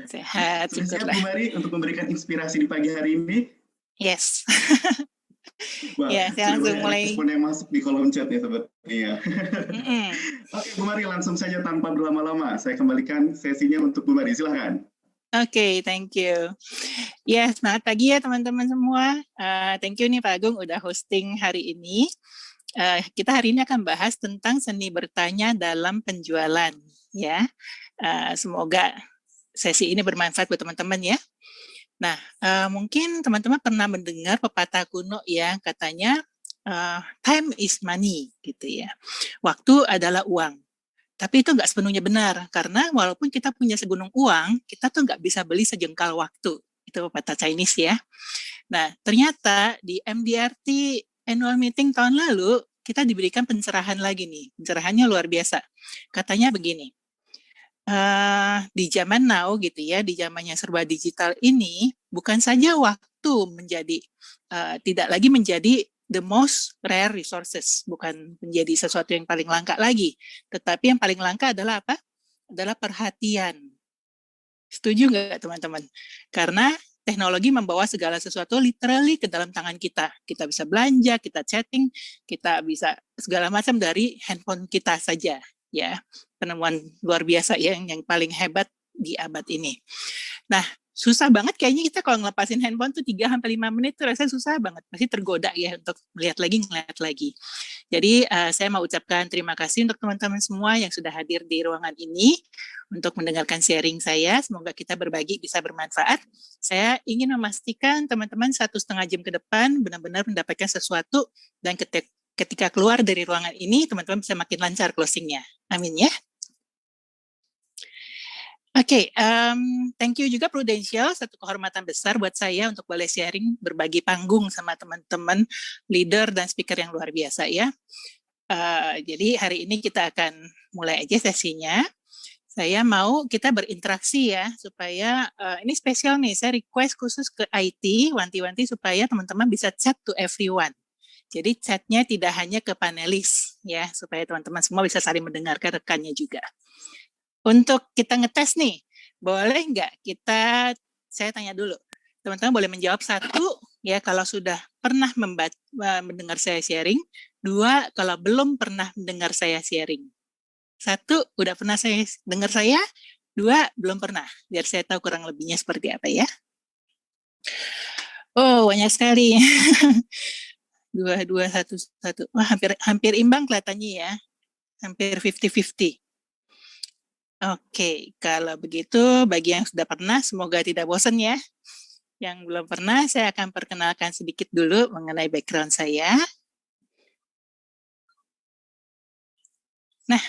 Sehat, Sudah siap Bu syukurlah. Mari untuk memberikan inspirasi di pagi hari ini? Yes. Wah, Ya, saya sudah langsung banyak mulai. respon yang masuk di kolom chat ya sepertinya. Mm-mm. Oke Bu Mari, langsung saja tanpa berlama-lama, saya kembalikan sesinya untuk Bu Mari, silahkan. Oke, thank you. Ya, selamat pagi ya teman-teman semua. Thank you nih Pak Agung udah hosting hari ini. Kita hari ini akan bahas tentang seni bertanya dalam penjualan. Ya, semoga sesi ini bermanfaat buat teman-teman ya. Nah, mungkin teman-teman pernah mendengar pepatah kuno ya, katanya time is money gitu ya. Waktu adalah uang. Tapi itu nggak sepenuhnya benar, karena walaupun kita punya segunung uang, kita tuh nggak bisa beli sejengkal waktu. Itu pepatah Chinese ya. Nah, ternyata di MDRT annual meeting tahun lalu, kita diberikan pencerahan lagi nih. Pencerahannya luar biasa. Katanya begini, di zaman now gitu ya, di zamannya serba digital ini, bukan saja waktu menjadi tidak lagi menjadi the most rare resources, bukan menjadi sesuatu yang paling langka lagi, tetapi yang paling langka adalah apa? Adalah perhatian. Setuju nggak teman-teman? Karena teknologi membawa segala sesuatu literally ke dalam tangan kita. Kita bisa belanja, kita chatting, kita bisa segala macam dari handphone kita saja. Ya, penemuan luar biasa ya, yang paling hebat di abad ini. Nah, susah banget kayaknya kita kalau ngelepasin handphone tuh 3-5 menit tuh rasanya susah banget. Pasti tergoda ya untuk melihat lagi, ngeliat lagi. Jadi saya mau ucapkan terima kasih untuk teman-teman semua yang sudah hadir di ruangan ini untuk mendengarkan sharing saya. Semoga kita berbagi bisa bermanfaat. Saya ingin memastikan teman-teman 1,5 jam ke depan benar-benar mendapatkan sesuatu dan ketika keluar dari ruangan ini teman-teman bisa makin lancar closingnya. Amin ya. Oke, thank you juga Prudential, satu kehormatan besar buat saya untuk boleh sharing, berbagi panggung sama teman-teman leader dan speaker yang luar biasa ya. Jadi hari ini kita akan mulai aja sesinya. Saya mau kita berinteraksi ya, supaya ini spesial nih, saya request khusus ke IT, wanti-wanti supaya teman-teman bisa chat to everyone. Jadi chatnya tidak hanya ke panelis ya, supaya teman-teman semua bisa saling mendengarkan rekannya juga. Untuk kita ngetes nih, boleh nggak saya tanya dulu, teman-teman boleh menjawab satu, ya kalau sudah pernah mendengar saya sharing, 2 kalau belum pernah mendengar saya sharing. 1 udah pernah saya dengar saya, 2 belum pernah, biar saya tahu kurang lebihnya seperti apa ya. Oh, banyak sekali. 2, 1. Wah, hampir imbang kelihatannya ya, hampir 50-50. Oke, kalau begitu bagi yang sudah pernah semoga tidak bosan ya. Yang belum pernah saya akan perkenalkan sedikit dulu mengenai background saya. Nah,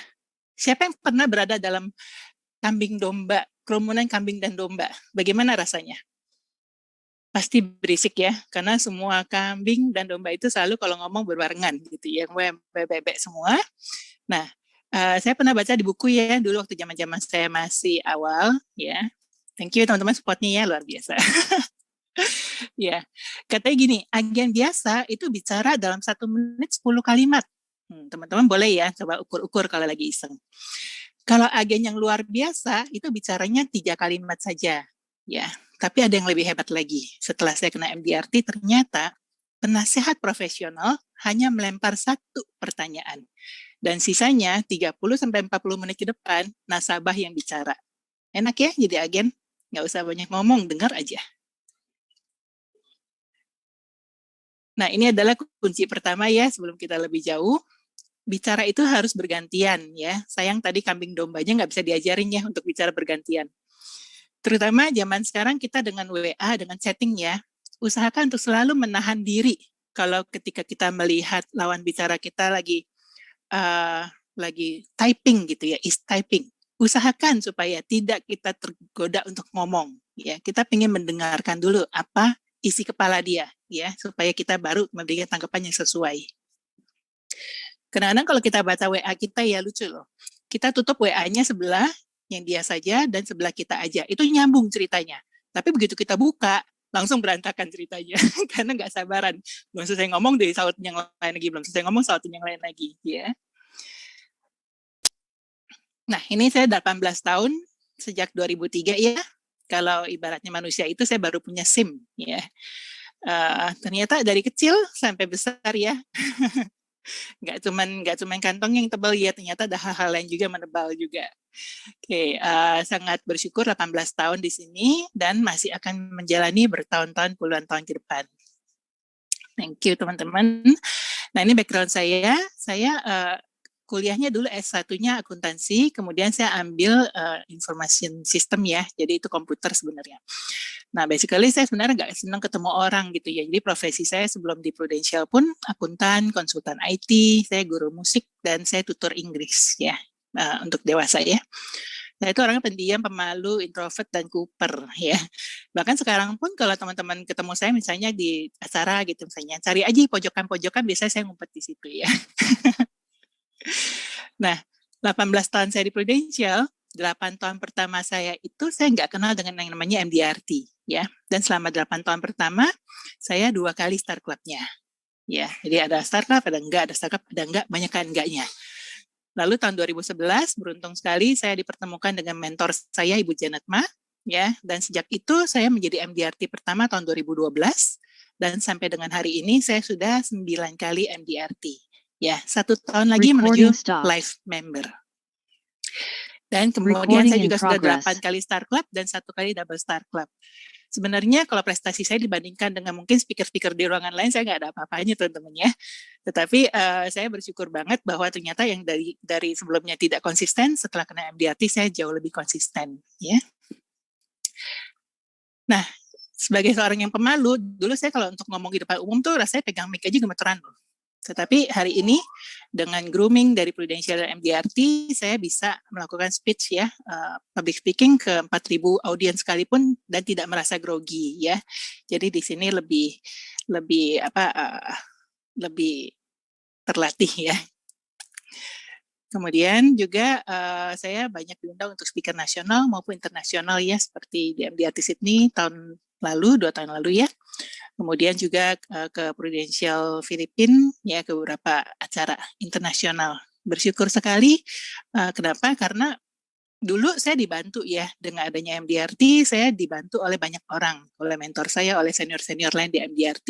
siapa yang pernah berada dalam kambing domba, kerumunan kambing dan domba? Bagaimana rasanya? Pasti berisik ya, karena semua kambing dan domba itu selalu kalau ngomong berbarengan gitu ya, bebek semua. Nah, saya pernah baca di buku ya, dulu waktu zaman-zaman saya masih awal ya. Thank you teman-teman supportnya ya, luar biasa. Ya, katanya gini, agen biasa itu bicara dalam 1 menit 10 kalimat. Teman-teman boleh ya, coba ukur-ukur kalau lagi iseng. Kalau agen yang luar biasa, itu bicaranya 3 kalimat saja. Ya, tapi ada yang lebih hebat lagi. Setelah saya kena MDRT, ternyata penasehat profesional hanya melempar 1 pertanyaan. Dan sisanya 30-40 menit ke depan, nasabah yang bicara. Enak ya jadi agen? Nggak usah banyak ngomong, dengar aja. Nah, ini adalah kunci pertama ya, sebelum kita lebih jauh. Bicara itu harus bergantian ya. Sayang tadi kambing dombanya nggak bisa diajarin ya untuk bicara bergantian. Terutama zaman sekarang kita dengan WA, dengan chatting ya, usahakan untuk selalu menahan diri. Kalau ketika kita melihat lawan bicara kita lagi typing gitu ya, is typing. Usahakan supaya tidak kita tergoda untuk ngomong. Ya, kita ingin mendengarkan dulu apa isi kepala dia, ya, supaya kita baru memberikan tanggapan yang sesuai. Kadang-kadang kalau kita baca WA kita ya lucu loh. Kita tutup WA-nya sebelah yang dia saja dan sebelah kita aja. Itu nyambung ceritanya. Tapi begitu kita buka, langsung berantakan ceritanya. Karena nggak sabaran. Belum selesai ngomong, dari sautin yang lain lagi. Belum selesai ngomong, sautin yang lain lagi. Ya. Nah, ini saya 18 tahun, sejak 2003 ya. Kalau ibaratnya manusia itu saya baru punya SIM, ya. Ternyata dari kecil sampai besar ya, nggak cuman kantong yang tebal ya, ternyata ada hal-hal lain juga menebal juga. Oke, sangat bersyukur 18 tahun di sini dan masih akan menjalani bertahun-tahun, puluhan tahun ke depan. Thank you teman-teman. Nah ini background saya kuliahnya dulu S1-nya akuntansi, kemudian saya ambil information system ya, jadi itu komputer sebenarnya. Nah, basically saya sebenarnya nggak senang ketemu orang gitu ya. Jadi profesi saya sebelum di Prudential pun akuntan, konsultan IT, saya guru musik, dan saya tutor Inggris ya untuk dewasa ya. Nah, itu orangnya pendiam, pemalu, introvert, dan kuper ya. Bahkan sekarang pun kalau teman-teman ketemu saya misalnya di acara gitu misalnya, cari aja pojokan-pojokan, biasanya saya ngumpet di situ ya. Nah, 18 tahun saya di Prudential, 8 tahun pertama saya itu saya nggak kenal dengan yang namanya MDRT ya. Dan selama 8 tahun pertama saya 2 kali Star Club-nya. Ya, jadi ada Star Club, ada Star Club, ada enggak, banyak kan enggaknya. Lalu tahun 2011 beruntung sekali saya dipertemukan dengan mentor saya Ibu Janet Ma ya, dan sejak itu saya menjadi MDRT pertama tahun 2012 dan sampai dengan hari ini saya sudah 9 kali MDRT. Ya, 1 tahun lagi menuju life member. Dan kemudian saya juga sudah 8 kali Star Club dan 1 kali double Star Club. Sebenarnya kalau prestasi saya dibandingkan dengan mungkin speaker-speaker di ruangan lain, saya nggak ada apa-apanya teman-teman ya. Tetapi saya bersyukur banget bahwa ternyata yang dari sebelumnya tidak konsisten, setelah kena MDRT saya jauh lebih konsisten ya. Nah, sebagai seorang yang pemalu, dulu saya kalau untuk ngomong di depan umum tuh rasanya pegang mic aja gemeteran loh. Tetapi hari ini dengan grooming dari Prudential dan MDRT, saya bisa melakukan speech ya, public speaking ke 4.000 audiens sekalipun dan tidak merasa grogi ya. Jadi di sini lebih terlatih ya. Kemudian juga saya banyak diundang untuk speaker nasional maupun internasional ya, seperti di MDRT Sydney tahun lalu, 2 tahun lalu ya. Kemudian juga ke Prudential Filipina ya, ke beberapa acara internasional. Bersyukur sekali. Kenapa? Karena dulu saya dibantu ya dengan adanya MDRT, saya dibantu oleh banyak orang, oleh mentor saya, oleh senior-senior lain di MDRT.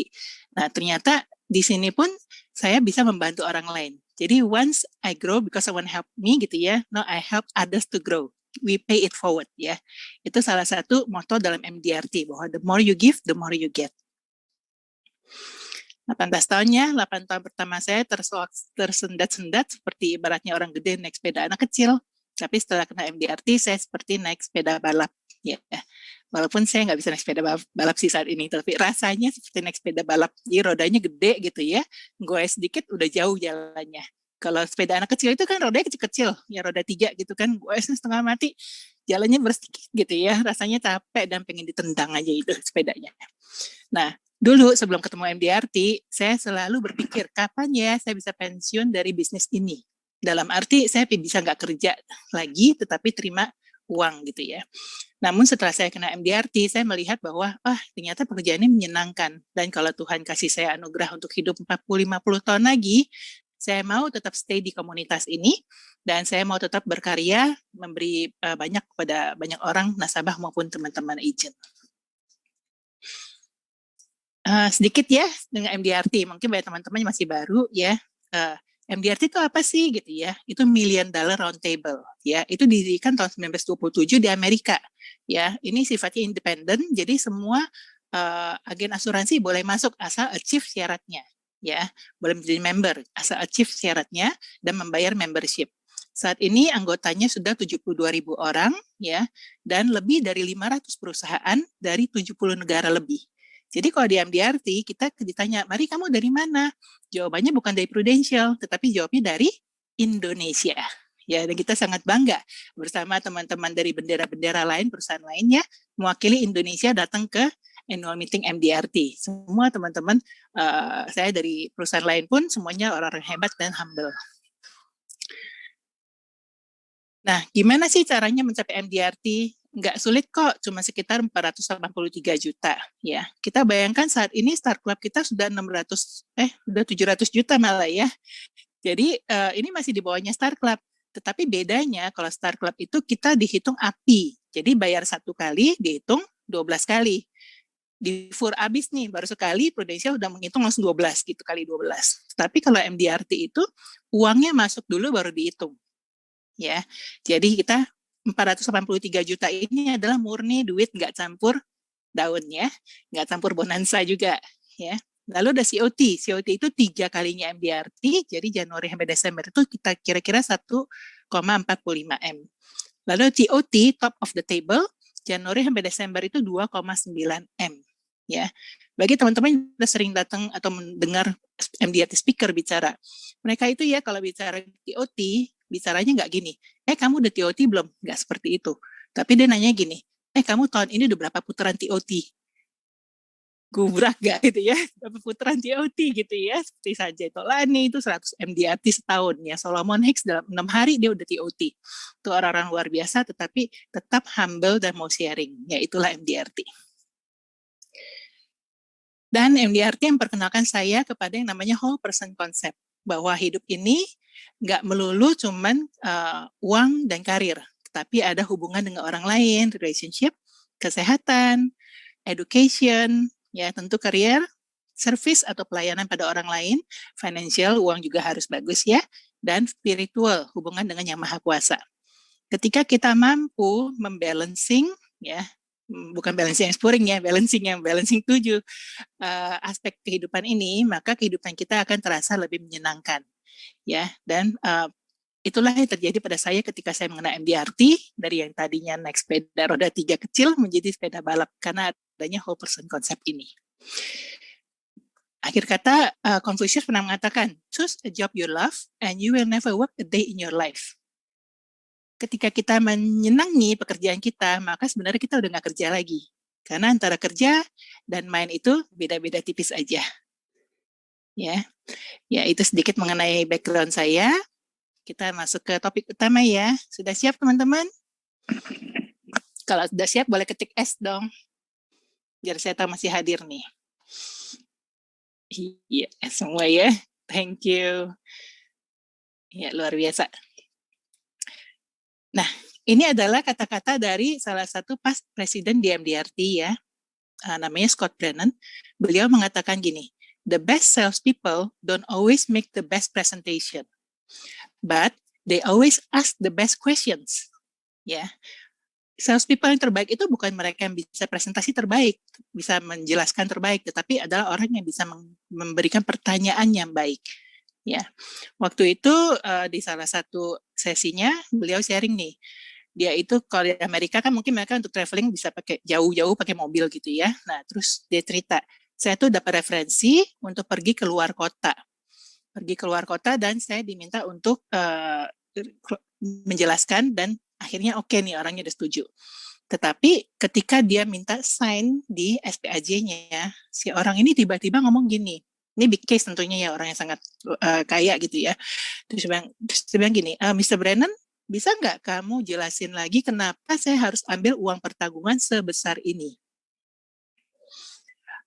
Nah, ternyata di sini pun saya bisa membantu orang lain. Jadi once I grow because someone help me gitu ya, now I help others to grow. We pay it forward ya. Itu salah satu motto dalam MDRT bahwa the more you give, the more you get. 18 tahunnya, 8 tahun pertama saya tersendat-sendat seperti ibaratnya orang gede naik sepeda anak kecil. Tapi setelah kena MDRT, saya seperti naik sepeda balap. Ya. Walaupun saya nggak bisa naik sepeda balap sih saat ini, tapi rasanya seperti naik sepeda balap. Jadi rodanya gede gitu ya, goes sedikit udah jauh jalannya. Kalau sepeda anak kecil itu kan rodanya kecil-kecil, ya roda 3 gitu kan, goesnya setengah mati, jalannya bersedikit gitu ya, rasanya capek dan pengen ditendang aja itu sepedanya. Nah, dulu sebelum ketemu MDRT, saya selalu berpikir kapan ya saya bisa pensiun dari bisnis ini. Dalam arti saya bisa nggak kerja lagi, tetapi terima uang gitu ya. Namun setelah saya kena MDRT, saya melihat bahwa ternyata pekerjaan ini menyenangkan. Dan kalau Tuhan kasih saya anugerah untuk hidup 40-50 tahun lagi, saya mau tetap stay di komunitas ini dan saya mau tetap berkarya, memberi banyak kepada banyak orang, nasabah maupun teman-teman agent. Sedikit ya dengan MDRT, mungkin banyak teman-teman masih baru ya. MDRT itu apa sih gitu ya? Itu $1 Million Round Table ya. Itu didirikan tahun 1927 di Amerika ya. Ini sifatnya independen, jadi semua agen asuransi boleh masuk asal achieve syaratnya ya. Boleh menjadi member asal achieve syaratnya dan membayar membership. Saat ini anggotanya sudah 72.000 orang ya, dan lebih dari 500 perusahaan dari 70 negara lebih. Jadi kalau di MDRT kita ditanya, mari kamu dari mana? Jawabannya bukan dari Prudential, tetapi jawabnya dari Indonesia. Ya, dan kita sangat bangga bersama teman-teman dari bendera-bendera lain, perusahaan lainnya, mewakili Indonesia datang ke annual meeting MDRT. Semua teman-teman saya dari perusahaan lain pun semuanya orang-orang hebat dan humble. Nah, gimana sih caranya mencapai MDRT? Nggak sulit kok, cuma sekitar 483 juta ya. Kita bayangkan saat ini Star Club kita sudah 700 juta malah ya. Jadi ini masih di bawahnya Star Club. Tetapi bedanya kalau Star Club itu kita dihitung API. Jadi bayar 1 kali, dihitung 12 kali. Di FUR habis nih, baru sekali Prudential udah menghitung langsung 12 gitu, kali 12. Tapi kalau MDRT itu uangnya masuk dulu baru dihitung. Ya, jadi kita 483 juta ini adalah murni duit, nggak campur daun ya, nggak campur bonanza juga ya. Lalu ada COT itu 3 kalinya MDRT, jadi Januari sampai Desember itu kita kira-kira 1,45 M. Lalu TOT, top of the table, Januari sampai Desember itu 2,9 M. Ya, bagi teman-teman yang sudah sering datang atau mendengar MDRT speaker bicara, mereka itu ya kalau bicara TOT, bicaranya nggak gini, kamu udah TOT belum? Nggak seperti itu. Tapi dia nanya gini, kamu tahun ini udah berapa putaran TOT? Gubrak gak gitu ya, berapa putaran TOT gitu ya, seperti Sanjay Tolani itu 100 MDRT setahun ya, Solomon Hicks dalam 6 hari dia udah TOT. Itu orang-orang luar biasa tetapi tetap humble dan mau sharing, ya itulah MDRT. Dan MDRT yang perkenalkan saya kepada yang namanya whole person concept, bahwa hidup ini nggak melulu cuman uang dan karir, tapi ada hubungan dengan orang lain, relationship, kesehatan, education, ya tentu career, service atau pelayanan pada orang lain, financial, uang juga harus bagus ya, dan spiritual, hubungan dengan Yang Maha Kuasa. Ketika kita mampu membalancing, ya, bukan balancing yang spuring ya, balancing 7 aspek kehidupan ini, maka kehidupan kita akan terasa lebih menyenangkan, ya. Dan itulah yang terjadi pada saya ketika saya mengenal MDRT, dari yang tadinya naik sepeda roda 3 kecil menjadi sepeda balap karena adanya whole person concept ini. Akhir kata, Confucius pernah mengatakan, choose a job you love and you will never work a day in your life. Ketika kita menyenangi pekerjaan kita, maka sebenarnya kita udah nggak kerja lagi. Karena antara kerja dan main itu beda-beda tipis aja. Ya, itu sedikit mengenai background saya. Kita masuk ke topik utama ya. Sudah siap teman-teman? Kalau sudah siap boleh ketik S dong. Biar saya tahu masih hadir nih. Iya, semua ya. Thank you. Ya, luar biasa. Nah, ini adalah kata-kata dari salah satu past presiden di MDRT ya. Namanya Scott Brennan. Beliau mengatakan gini, the best salespeople don't always make the best presentation, but they always ask the best questions. Ya, salespeople yang terbaik itu bukan mereka yang bisa presentasi terbaik, bisa menjelaskan terbaik, tetapi adalah orang yang bisa memberikan pertanyaan yang baik. Ya, waktu itu di salah satu sesinya beliau sharing nih, dia itu kalau di Amerika kan mungkin mereka untuk traveling bisa pakai jauh-jauh pakai mobil gitu ya. Nah terus dia cerita, saya tuh dapat referensi untuk pergi ke luar kota, dan saya diminta untuk menjelaskan dan akhirnya oke nih orangnya udah setuju. Tetapi ketika dia minta sign di SPAJ-nya, si orang ini tiba-tiba ngomong gini. Ini big case tentunya ya, orang yang sangat kaya gitu ya. Terus dia bilang gini, Mr. Brennan, bisa nggak kamu jelasin lagi kenapa saya harus ambil uang pertanggungan sebesar ini?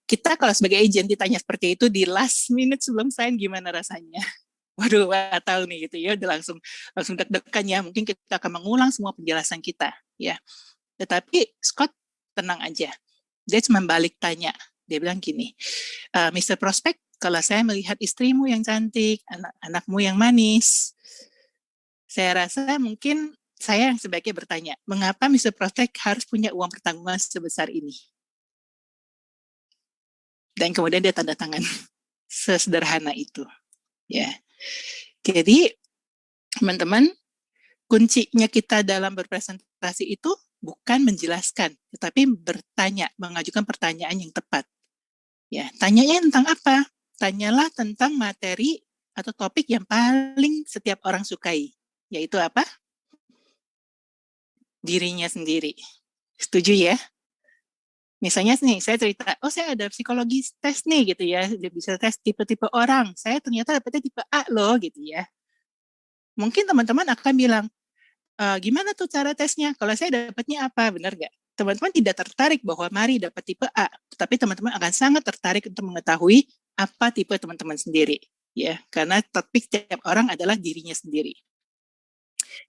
Kita kalau sebagai agent ditanya seperti itu di last minute sebelum sign, gimana rasanya? Waduh, nggak tahu nih gitu ya, udah langsung deg-degan ya. Mungkin kita akan mengulang semua penjelasan kita ya. Tetapi Scott tenang aja. Dia cuma balik tanya. Dia bilang gini, Mr. Prospect, kalau saya melihat istrimu yang cantik, anak-anakmu yang manis, saya rasa mungkin saya yang sebaiknya bertanya, mengapa Mr. Prospect harus punya uang pertanggungan sebesar ini? Dan kemudian dia tanda tangan. Sesederhana itu. Ya. Jadi, teman-teman, kuncinya kita dalam berpresentasi itu bukan menjelaskan, tetapi bertanya, mengajukan pertanyaan yang tepat. Ya, tanyanya tentang apa? Tanyalah tentang materi atau topik yang paling setiap orang sukai, yaitu apa? Dirinya sendiri. Setuju ya? Misalnya nih, saya cerita, saya ada psikologi tes nih gitu ya, dia bisa tes tipe-tipe orang. Saya ternyata dapetnya tipe A loh gitu ya. Mungkin teman-teman akan bilang, gimana tuh cara tesnya? Kalau saya dapatnya apa? Benar nggak? Teman-teman tidak tertarik bahwa Mari dapat tipe A, tapi teman-teman akan sangat tertarik untuk mengetahui apa tipe teman-teman sendiri, ya, karena topik setiap orang adalah dirinya sendiri.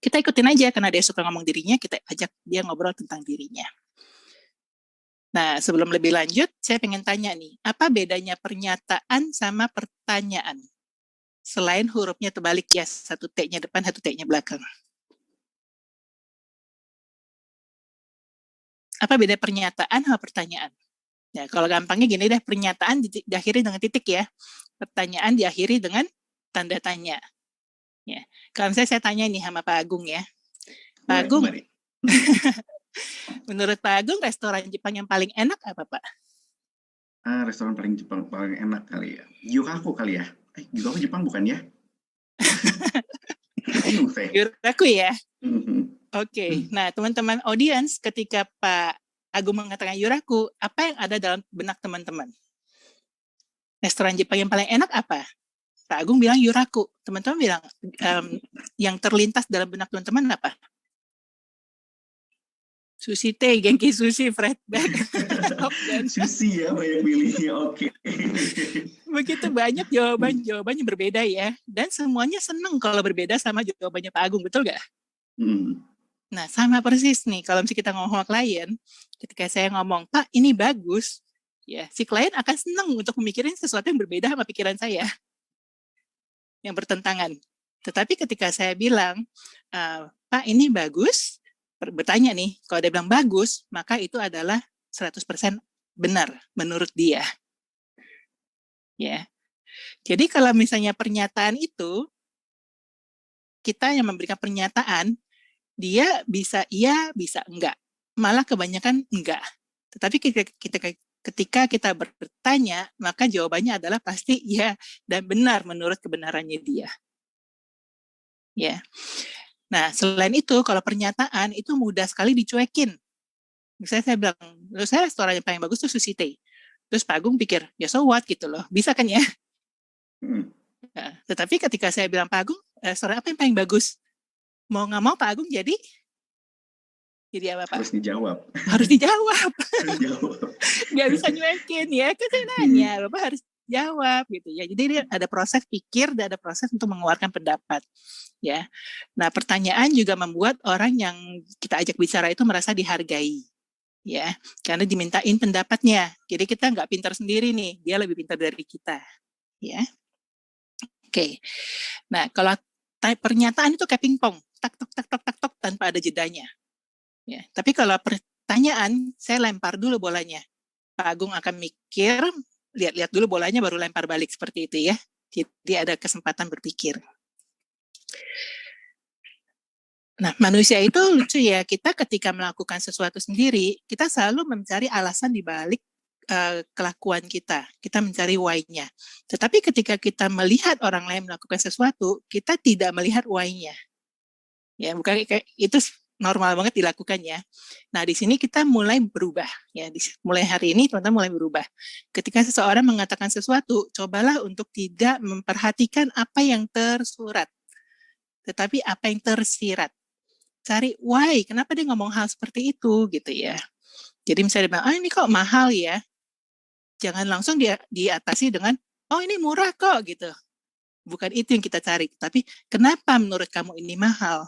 Kita ikutin aja, karena dia suka ngomong dirinya, kita ajak dia ngobrol tentang dirinya. Nah, sebelum lebih lanjut, saya pengen tanya nih, apa bedanya pernyataan sama pertanyaan? Selain hurufnya terbalik ya, satu T-nya depan, satu T-nya belakang. Apa beda pernyataan sama pertanyaan? Ya, kalau gampangnya gini deh, pernyataan diakhiri dengan titik ya. Pertanyaan diakhiri dengan tanda tanya. Ya. Kalau misalnya saya tanya nih sama Pak Agung ya. Pak Agung, menurut Pak Agung restoran Jepang yang paling enak apa Pak? Restoran paling Jepang paling enak kali ya. Yuraku kali ya. Yuraku Jepang bukan ya? Yuraku ya. Oke. Nah teman-teman audiens, ketika Pak Agung mengatakan Yuraku, apa yang ada dalam benak teman-teman? Restoran Jepang yang paling enak apa? Pak Agung bilang Yuraku. Teman-teman bilang yang terlintas dalam benak teman-teman apa? Sushi teh, Genki sushi, fried bag. Sushi ya, banyak pilihnya, oke. Begitu banyak jawabannya berbeda ya. Dan semuanya senang kalau berbeda sama jawabannya Pak Agung, betul nggak? Nah, sama persis nih, kalau misalnya kita ngomong sama klien, ketika saya ngomong, Pak, ini bagus, ya si klien akan senang untuk memikirin sesuatu yang berbeda sama pikiran saya, yang bertentangan. Tetapi ketika saya bilang, Pak, ini bagus, bertanya nih, kalau dia bilang bagus, maka itu adalah 100% benar menurut dia. Ya. Jadi kalau misalnya pernyataan itu, kita yang memberikan pernyataan, dia bisa iya, bisa enggak. Malah kebanyakan enggak. Tetapi ketika kita bertanya, maka jawabannya adalah pasti iya dan benar menurut kebenarannya dia. Ya. Nah, selain itu, kalau pernyataan itu mudah sekali dicuekin. Misalnya saya bilang, menurut saya restoran yang paling bagus itu Sushi Tei. Terus Pak Agung pikir, ya so what gitu loh. Bisa kan ya? Nah, tetapi ketika saya bilang, Pak Agung, restoran apa yang paling bagus? Mau nggak mau Pak Agung jadi apa Pak? Harus dijawab. Harus dijawab. Nggak bisa nyuekin ya. Kan saya nanya, Bapak harus jawab gitu ya. Jadi ada proses pikir dan ada proses untuk mengeluarkan pendapat ya. Nah, pertanyaan juga membuat orang yang kita ajak bicara itu merasa dihargai ya, karena dimintain pendapatnya. Jadi kita nggak pintar sendiri nih, dia lebih pintar dari kita ya. Oke. Nah, kalau pernyataan itu kayak pingpong, tak tok tak tok tak tok tanpa ada jedanya. Ya, tapi kalau pertanyaan saya lempar dulu bolanya. Pak Agung akan mikir, lihat-lihat dulu bolanya baru lempar balik seperti itu ya. Jadi ada kesempatan berpikir. Nah, manusia itu lucu ya. Kita ketika melakukan sesuatu sendiri, kita selalu mencari alasan di balik kelakuan kita. Kita mencari why-nya. Tetapi ketika kita melihat orang lain melakukan sesuatu, kita tidak melihat why-nya. Ya, bukan kayak itu normal banget dilakukan ya. Nah, di sini kita mulai berubah ya. Mulai hari ini teman-teman mulai berubah. Ketika seseorang mengatakan sesuatu, cobalah untuk tidak memperhatikan apa yang tersurat, tetapi apa yang tersirat. Cari why, kenapa dia ngomong hal seperti itu gitu ya. Jadi misalnya bilang, ini kok mahal ya. Jangan langsung diatasi dengan, ini murah kok gitu. Bukan itu yang kita cari, tapi kenapa menurut kamu ini mahal?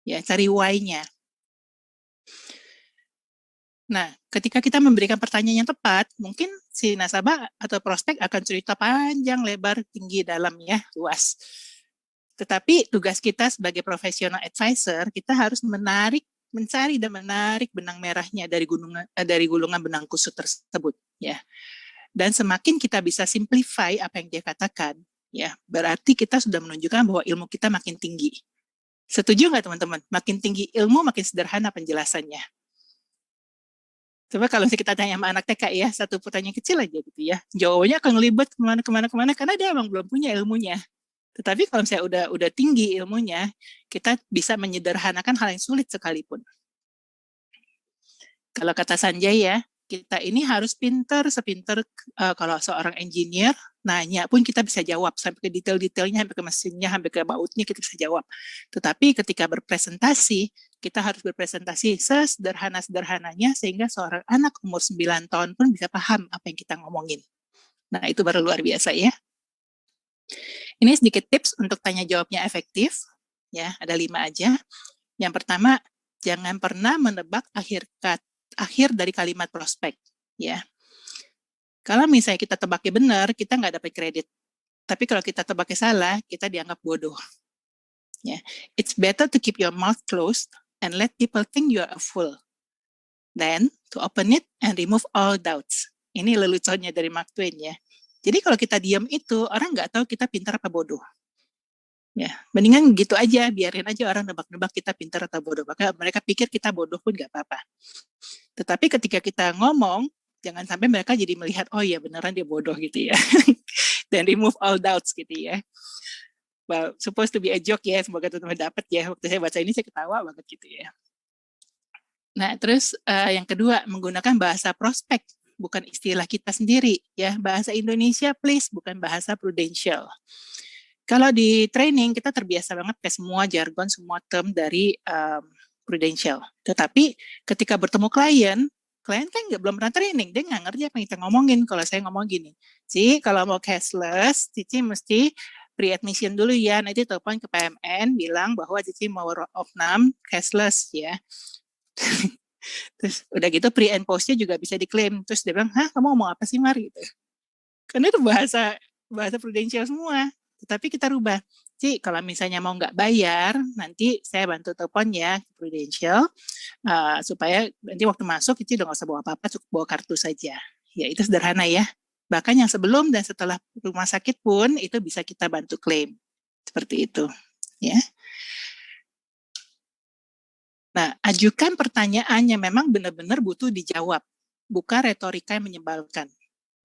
Ya, cari why-nya. Nah, ketika kita memberikan pertanyaan yang tepat, mungkin si nasabah atau prospek akan cerita panjang, lebar, tinggi, dalam ya, luas. Tetapi tugas kita sebagai profesional advisor, kita harus mencari dan menarik benang merahnya dari gulungan benang kusut tersebut, ya. Dan semakin kita bisa simplify apa yang dia katakan, ya, berarti kita sudah menunjukkan bahwa ilmu kita makin tinggi. Setuju nggak teman-teman? Makin tinggi ilmu, makin sederhana penjelasannya. Coba kalau kita tanya sama anak TK ya, satu pertanyaan kecil aja gitu ya, jawabannya akan ngelibet kemana-kemana karena dia emang belum punya ilmunya. Tetapi kalau misalnya udah tinggi ilmunya, kita bisa menyederhanakan hal yang sulit sekalipun. Kalau kata Sanjay ya, kita ini harus sepinter kalau seorang engineer nanya pun kita bisa jawab sampai ke detail-detailnya, sampai ke mesinnya, sampai ke bautnya kita bisa jawab. Tetapi ketika berpresentasi, kita harus berpresentasi sesederhana-sederhananya sehingga seorang anak umur 9 tahun pun bisa paham apa yang kita ngomongin. Nah, itu baru luar biasa ya. Ini sedikit tips untuk tanya jawabnya efektif. Ya, ada 5 aja. Yang pertama, jangan pernah menebak akhir dari kalimat prospek. Ya, kalau misalnya kita tebaknya benar, kita nggak dapat kredit. Tapi kalau kita tebaknya salah, kita dianggap bodoh. Ya, it's better to keep your mouth closed and let people think you are a fool. Then, to open it and remove all doubts. Ini leluconnya dari Mark Twain ya. Jadi kalau kita diam itu, orang nggak tahu kita pintar apa bodoh. Ya, mendingan gitu aja, biarin aja orang nebak-nebak kita pintar atau bodoh. Maka mereka pikir kita bodoh pun nggak apa-apa. Tetapi ketika kita ngomong, jangan sampai mereka jadi melihat, oh ya beneran dia bodoh gitu ya. Dan remove all doubts gitu ya. Well, supposed to be a joke ya, semoga teman-teman dapat ya. Waktu saya baca ini saya ketawa banget gitu ya. Nah, terus yang kedua, menggunakan bahasa prospek, bukan istilah kita sendiri ya. Bahasa Indonesia please, bukan bahasa prudential. Kalau di training kita terbiasa banget ke semua jargon, semua term dari prudential. Tetapi ketika bertemu klien kan belum pernah training, dia nggak ngerti apa yang kita ngomongin. Kalau saya ngomong gini, Ci, kalau mau cashless, Cici mesti pre-admission dulu ya, nanti telepon ke PMN, bilang bahwa Cici mau opnam cashless ya. Terus udah gitu pre and post-nya juga bisa diklaim. Terus dia bilang, hah kamu ngomong apa sih Mar? Gitu. Karena itu bahasa prudential semua. Tetapi kita rubah. Ci, kalau misalnya mau nggak bayar, nanti saya bantu telepon ya Prudential, supaya nanti waktu masuk Cici udah nggak usah bawa apa-apa, cukup bawa kartu saja. Ya itu sederhana ya. Bahkan yang sebelum dan setelah rumah sakit pun itu bisa kita bantu klaim. Seperti itu. Ya. Nah, ajukan pertanyaan yang memang benar-benar butuh dijawab. Bukan retorika yang menyebalkan.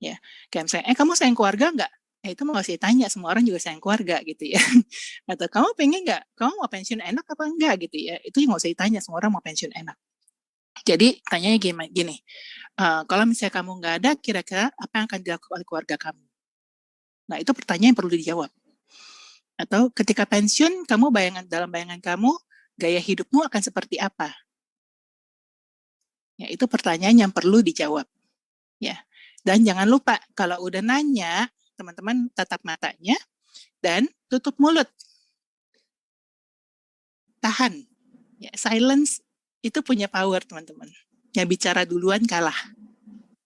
Ya. Kayak misalnya, kamu sayang keluarga nggak? Itu mau saya tanya, semua orang juga sayang keluarga gitu ya. Atau kamu pengen nggak? Kamu mau pensiun enak apa enggak gitu ya? Itu nggak usah ditanya, semua orang mau pensiun enak. Jadi tanyanya gini, kalau misalnya kamu nggak ada, kira-kira apa yang akan dilakukan oleh keluarga kamu? Nah itu pertanyaan yang perlu dijawab. Atau ketika pensiun, dalam bayangan kamu, gaya hidupmu akan seperti apa? Ya itu pertanyaan yang perlu dijawab. Ya. Dan jangan lupa kalau udah nanya, teman-teman tatap matanya dan tutup mulut. Tahan. Ya, silence itu punya power, teman-teman. Yang bicara duluan kalah.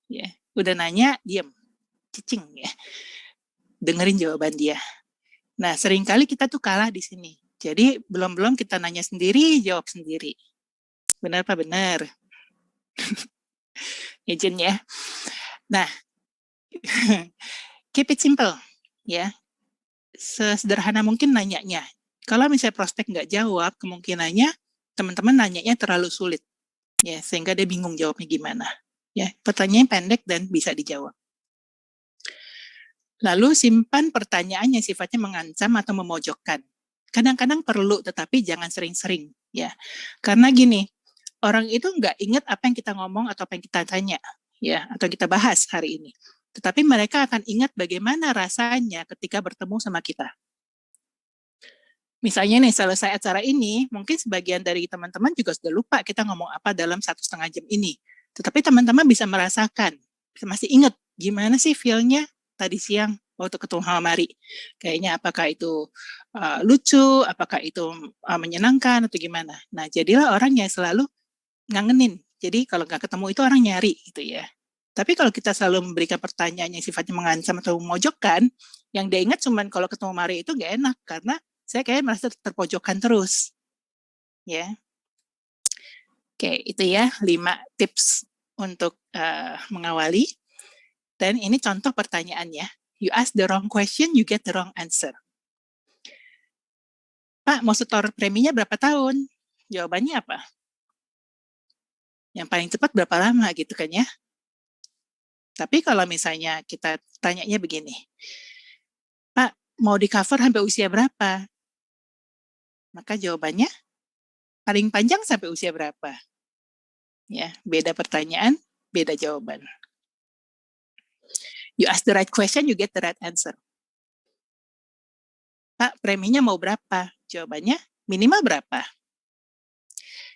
Ya, udah nanya, diam. Cicing ya. Dengerin jawaban dia. Nah, seringkali kita tuh kalah di sini. Jadi, belum kita nanya sendiri, jawab sendiri. Benar apa benar? Izin ya. Nah, keep it simple. Ya, sesederhana mungkin nanyanya. Kalau misalnya prospek nggak jawab, kemungkinannya teman-teman nanyanya terlalu sulit. Ya, sehingga dia bingung jawabnya gimana. Ya, pertanyaan pendek dan bisa dijawab. Lalu simpan pertanyaan yang sifatnya mengancam atau memojokkan. Kadang-kadang perlu, tetapi jangan sering-sering. Ya, karena gini, orang itu nggak ingat apa yang kita ngomong atau apa yang kita tanya, ya, atau kita bahas hari ini. Tetapi mereka akan ingat bagaimana rasanya ketika bertemu sama kita. Misalnya nih, selesai acara ini, mungkin sebagian dari teman-teman juga sudah lupa kita ngomong apa dalam 1,5 jam ini. Tetapi teman-teman bisa merasakan, masih ingat gimana sih feel-nya tadi siang waktu ketemu sama Mari. Kayaknya apakah itu lucu, apakah itu menyenangkan, atau gimana. Nah, jadilah orang yang selalu ngangenin. Jadi kalau nggak ketemu itu orang nyari gitu ya. Tapi kalau kita selalu memberikan pertanyaan yang sifatnya mengancam atau memojokkan, yang dia ingat cuma kalau ketemu Mari itu nggak enak, karena saya kayak merasa terpojokkan terus. Ya. Oke, itu ya 5 tips untuk mengawali. Dan ini contoh pertanyaannya. You ask the wrong question, you get the wrong answer. Pak, mau setor preminya berapa tahun? Jawabannya apa? Yang paling cepat berapa lama gitu kan ya? Tapi kalau misalnya kita tanyanya begini, Pak, mau di cover sampai usia berapa? Maka jawabannya paling panjang sampai usia berapa? Ya, beda pertanyaan, beda jawaban. You ask the right question, you get the right answer. Pak, preminya mau berapa? Jawabannya minimal berapa?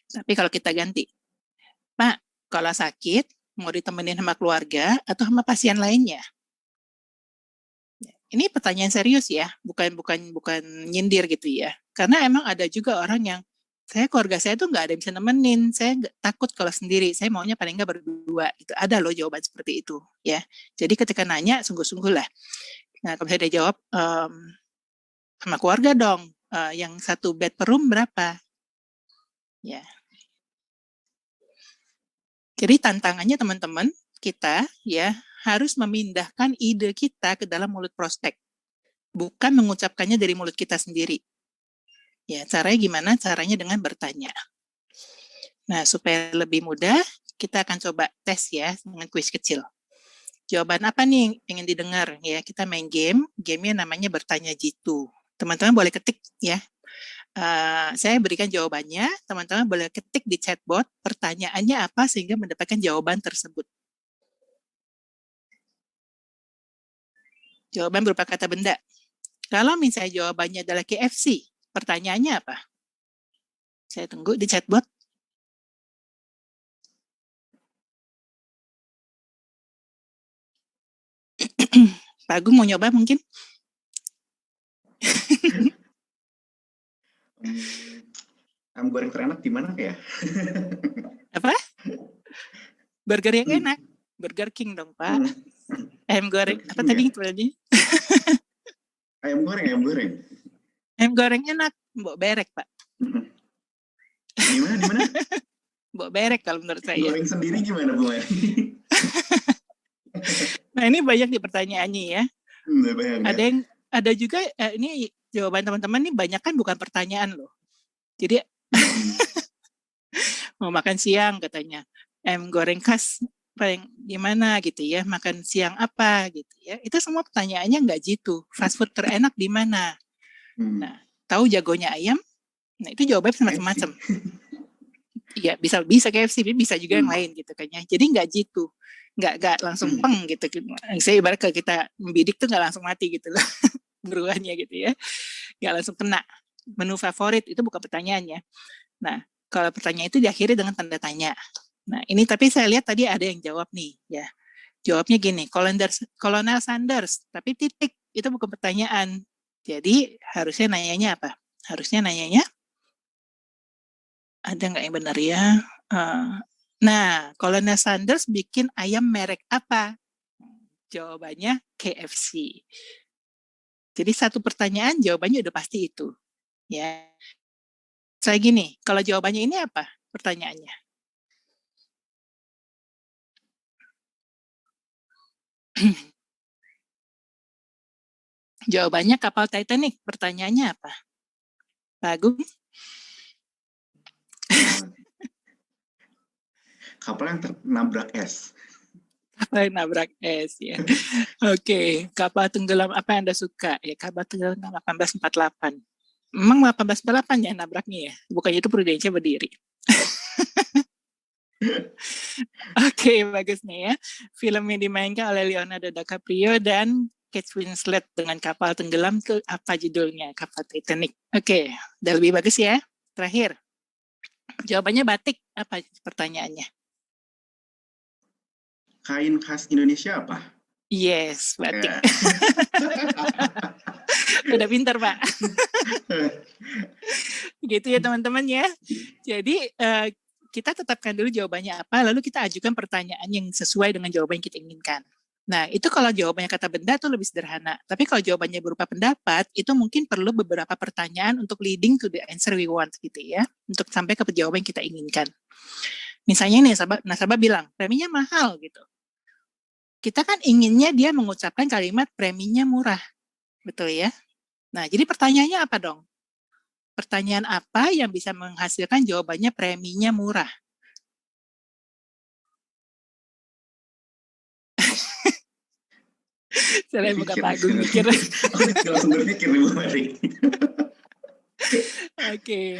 Tapi kalau kita ganti, Pak, kalau sakit mau ditemenin sama keluarga atau sama pasien lainnya? Ini pertanyaan serius ya, bukan nyindir gitu ya. Karena emang ada juga orang yang keluarga saya tuh nggak ada yang bisa nemenin, saya takut kalau sendiri, saya maunya paling nggak berdua. Itu ada loh jawaban seperti itu, ya. Jadi ketika nanya sungguh-sungguh lah. Nah, kalau saya jawab sama keluarga dong, yang satu bed per room berapa? Ya. Jadi tantangannya teman-teman kita ya harus memindahkan ide kita ke dalam mulut prospek, bukan mengucapkannya dari mulut kita sendiri. Ya, caranya gimana? Caranya dengan bertanya. Nah, supaya lebih mudah, kita akan coba tes ya dengan kuis kecil. Jawaban apa nih yang ingin didengar? Ya, kita main game. Gamenya namanya bertanya jitu. Teman-teman boleh ketik ya. Saya berikan jawabannya. Teman-teman boleh ketik di chatbot pertanyaannya apa sehingga mendapatkan jawaban tersebut. Jawaban berupa kata benda. Kalau misalnya jawabannya adalah KFC, pertanyaannya apa? Saya tunggu di chatbot. Pak Agung mau nyoba mungkin? Ayam goreng terenak di mana ya? Apa? Burger yang enak. Burger King dong, Pak. Ayam goreng. Apa tadi itu tadi? Ayam goreng. Ayam goreng enak. Mbok berek, Pak. Di mana? Mbok berek kalau menurut saya. Goreng sendiri gimana, Bu Mari? Nah, ini banyak di pertanyaannya ya. Ada juga ini jawaban teman-teman nih banyak kan bukan pertanyaan loh. Jadi mau makan siang katanya. Ayam goreng khas paling gimana gitu ya, makan siang apa gitu ya. Itu semua pertanyaannya nggak gitu. Fast food terenak di mana? Nah, tahu jagonya ayam? Nah, itu jawabannya macam-macam. Iya, bisa KFC, bisa juga yang lain gitu kan ya. Jadi nggak gitu. Nggak langsung peng gitu. Saya ibarat kalau kita membidik tuh nggak langsung mati gitu loh. Beruannya gitu ya. Nggak langsung kena. Menu favorit itu bukan pertanyaannya. Nah, kalau pertanyaan itu diakhiri dengan tanda tanya. Nah, ini tapi saya lihat tadi ada yang jawab nih, ya. Jawabnya gini, Kolonel Sanders, tapi titik, itu bukan pertanyaan. Jadi, harusnya nanyanya apa? Harusnya nanyanya, ada nggak yang benar ya? Nah, Kolonel Sanders bikin ayam merek apa? Jawabannya KFC. Jadi satu pertanyaan, jawabannya udah pasti itu. Ya. Saya gini, kalau jawabannya ini apa pertanyaannya? Jawabannya kapal Titanic. Pertanyaannya apa? Pak Agung? Kapal yang nabrak es. Kapal yang nabrak es ya. Oke, kapal tenggelam apa yang Anda suka? Ya, kapal tenggelam 1848. Memang 1848 ya nabraknya ya? Bukannya itu Prudensia berdiri. Oke, bagus nih ya. Film yang dimainkan oleh Leonardo DiCaprio dan Kate Winslet dengan kapal tenggelam ke apa judulnya? Kapal Titanic. Oke, udah lebih bagus ya. Terakhir, jawabannya batik. Apa pertanyaannya? Kain khas Indonesia apa? Yes, batik. Udah pintar, Pak. Gitu ya teman-teman ya. Jadi kita tetapkan dulu jawabannya apa, lalu kita ajukan pertanyaan yang sesuai dengan jawaban yang kita inginkan. Nah, itu kalau jawabannya kata benda itu lebih sederhana. Tapi kalau jawabannya berupa pendapat, itu mungkin perlu beberapa pertanyaan untuk leading to the answer we want gitu ya. Untuk sampai ke jawaban yang kita inginkan. Misalnya nih, nasabah bilang, preminya mahal gitu. Kita kan inginnya dia mengucapkan kalimat preminya murah. Betul ya? Nah, jadi pertanyaannya apa dong? Pertanyaan apa yang bisa menghasilkan jawabannya preminya murah? Saya buka Pak Agung mikir. Langsung berpikir nih Bu Mari. Oke.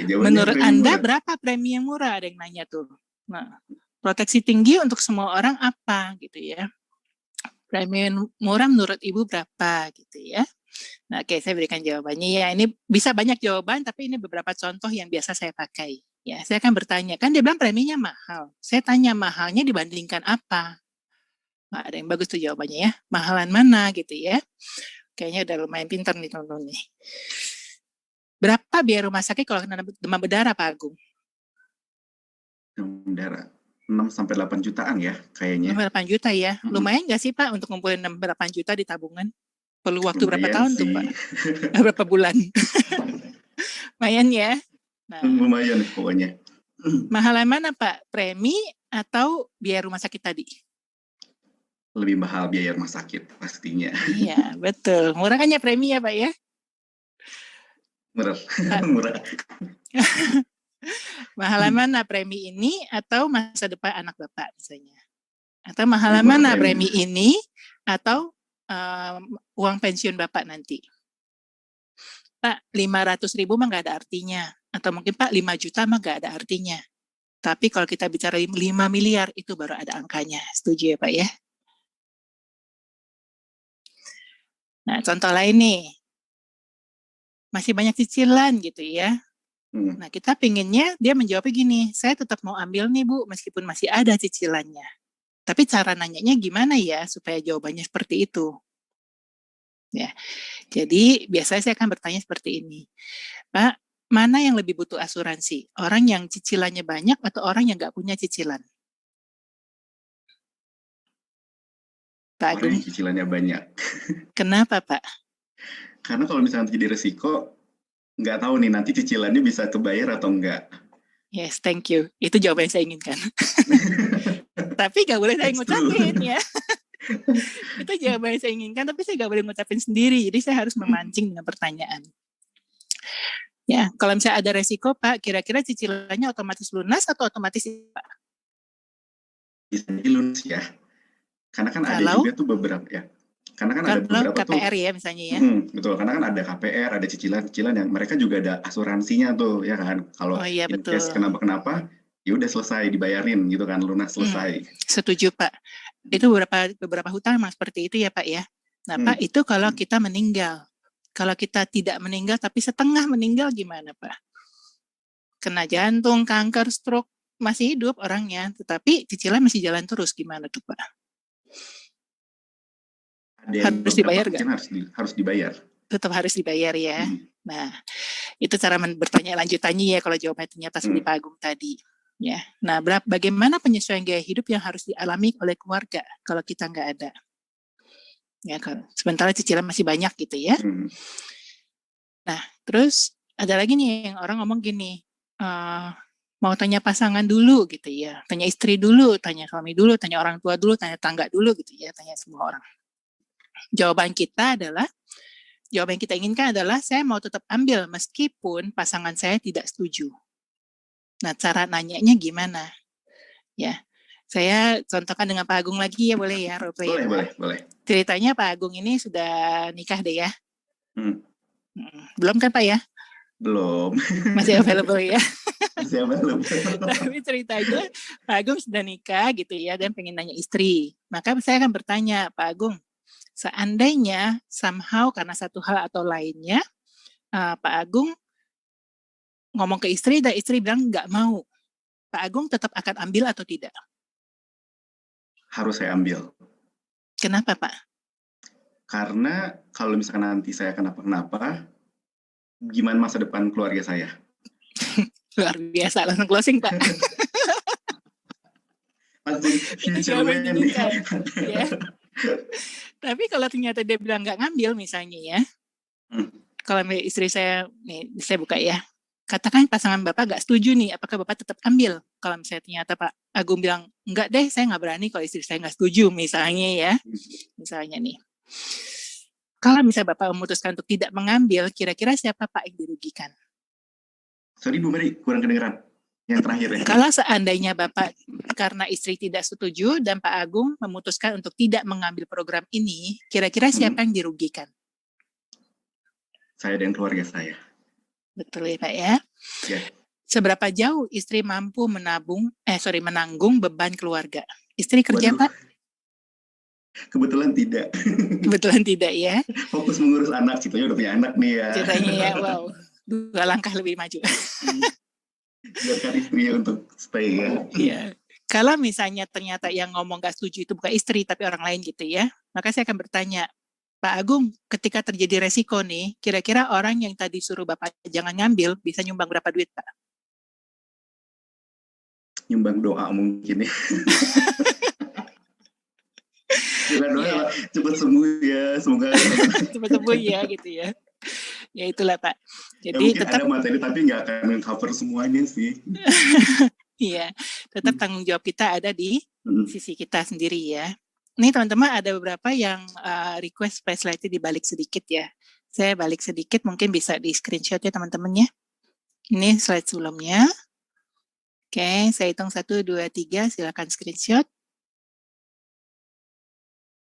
Menurut Anda berapa premi yang murah? Ada yang nanya tuh. Nah, proteksi tinggi untuk semua orang apa gitu ya? Premi murah menurut Ibu berapa gitu ya? Nah, oke, saya berikan jawabannya ya. Ini bisa banyak jawaban, tapi ini beberapa contoh yang biasa saya pakai. Ya, saya akan bertanya, kan dia bilang preminya mahal. Saya tanya mahalnya dibandingkan apa? Nah, ada yang bagus tuh jawabannya ya. Mahalan mana gitu ya. Kayaknya udah lumayan pintar nih teman-teman nih. Berapa biaya rumah sakit kalau kena demam berdarah, Pak Agung? Demam berdarah 6-8 jutaan ya kayaknya. 8 juta ya. Lumayan nggak sih Pak untuk ngumpulin 8 juta di tabungan? Perlu waktu berapa Lumayan tahun sih. tuh Pak? Berapa bulan? Lumayan ya. Nah, lumayan pokoknya. mahalan mana Pak? Premi atau biaya rumah sakit tadi? Lebih mahal biaya rumah sakit pastinya. Iya, betul. Murah kan ya premi ya Pak ya? Murah. Pak. Murah. Mahalan mana premi ini atau masa depan anak Bapak misalnya? Atau mahalan mana premi ini atau uang pensiun Bapak nanti? Pak, 500.000 mah nggak ada artinya. Atau mungkin Pak 5 juta mah nggak ada artinya. Tapi kalau kita bicara 5 miliar, itu baru ada angkanya. Setuju ya Pak ya? Nah, contoh lain nih. Masih banyak cicilan gitu ya. Nah, kita pinginnya dia menjawabnya gini, saya tetap mau ambil nih Bu, meskipun masih ada cicilannya. Tapi cara nanyanya gimana ya supaya jawabannya seperti itu? Ya, jadi biasanya saya akan bertanya seperti ini. Pak, mana yang lebih butuh asuransi? Orang yang cicilannya banyak atau orang yang nggak punya cicilan? Pak Agung. Orang yang cicilannya banyak. Kenapa Pak? Karena kalau misalnya jadi resiko, nggak tahu nih nanti cicilannya bisa kebayar atau enggak. Yes, thank you. Itu jawaban yang saya inginkan. Tapi nggak boleh saya ngucapin ya. Itu jawaban yang saya inginkan, tapi saya nggak boleh ngucapin sendiri. Jadi saya harus memancing dengan pertanyaan. Ya, kalau misalnya ada resiko, Pak, kira-kira cicilannya otomatis lunas atau otomatis Pak? Bisa lunas ya. Karena kan ada juga tuh beberapa ya. Karena kan ada beberapa KPR tuh, ya misalnya ya. Betul, karena kan ada KPR, ada cicilan-cicilan yang mereka juga ada asuransinya tuh, ya kan. Kalau in case kenapa-kenapa, ya udah selesai dibayarin gitu kan, lunas selesai. Setuju Pak. Itu beberapa hutang memang seperti itu ya Pak ya. Nah Pak, itu kalau kita meninggal. Kalau kita tidak meninggal tapi setengah meninggal gimana Pak? Kena jantung, kanker, stroke, masih hidup orangnya, tetapi cicilan masih jalan terus, gimana tuh Pak? Harus dibayar nggak? Harus dibayar. Tetap harus dibayar ya. Nah, itu cara bertanya lanjutannya ya kalau jawabannya ternyata seperti Pak Agung tadi. Ya. Nah, bagaimana penyesuaian gaya hidup yang harus dialami oleh keluarga kalau kita nggak ada? Ya, sementara cicilan masih banyak gitu ya. Nah, terus ada lagi nih yang orang ngomong gini, mau tanya pasangan dulu gitu ya, tanya istri dulu, tanya suami dulu, tanya orang tua dulu, tanya tangga dulu gitu ya, tanya semua orang. Jawaban yang kita inginkan adalah saya mau tetap ambil meskipun pasangan saya tidak setuju. Nah, cara nanyanya gimana? Ya, saya contohkan dengan Pak Agung lagi ya, boleh ya? Boleh. Ceritanya Pak Agung ini sudah nikah deh ya? Belum kan Pak ya? Belum. Masih available ya? Masih available. Tapi ceritanya Pak Agung sudah nikah gitu ya, dan pengen nanya istri. Maka saya akan bertanya, Pak Agung, seandainya somehow karena satu hal atau lainnya, Pak Agung ngomong ke istri dan istri bilang nggak mau, Pak Agung tetap akan ambil atau tidak? Harus saya ambil. Kenapa Pak? Karena kalau misalkan nanti saya kenapa-kenapa, gimana masa depan keluarga saya? Luar biasa, langsung closing Pak. Langsung future man. Ya. Tapi kalau ternyata dia bilang nggak ngambil misalnya ya, kalau istri saya, nih saya buka ya, katakan pasangan Bapak nggak setuju nih, apakah Bapak tetap ambil? Kalau misalnya ternyata Pak Agung bilang, enggak deh, saya nggak berani kalau istri saya nggak setuju misalnya ya, misalnya nih. Kalau misalnya Bapak memutuskan untuk tidak mengambil, kira-kira siapa Pak yang dirugikan? Sorry Bu Mary, kurang kedengeran. Yang terakhir ya. Kalau seandainya Bapak karena istri tidak setuju dan Pak Agung memutuskan untuk tidak mengambil program ini, kira-kira siapa yang dirugikan? Saya dan keluarga saya. Betul ya Pak ya? Ya. Seberapa jauh istri mampu menanggung beban keluarga? Istri kerja Pak? Kebetulan tidak. Kebetulan tidak ya? Fokus mengurus anak, ceritanya udah punya anak nih ya. Ceritanya ya, wow. 2 langkah lebih maju. Biarkan istrinya untuk stay ya. Iya. Kalau misalnya ternyata yang ngomong gak setuju itu bukan istri tapi orang lain gitu ya, maka saya akan bertanya, Pak Agung, ketika terjadi resiko nih, kira-kira orang yang tadi suruh Bapak jangan ngambil, bisa nyumbang berapa duit, Pak? Nyumbang doa mungkin ya. Bukan doa, cepat sembuh ya, semoga cepat sembuh ya, gitu ya. Ya itulah Pak. Jadi mungkin tetap ada materi tapi nggak akan cover semuanya sih. Iya, tetap tanggung jawab kita ada di sisi kita sendiri ya. Ini teman-teman ada beberapa yang request supaya slide-nya dibalik sedikit ya. Saya balik sedikit, mungkin bisa di screenshot ya teman-teman ya. Ini slide sebelumnya. Oke, saya hitung 1, 2, 3, silakan screenshot.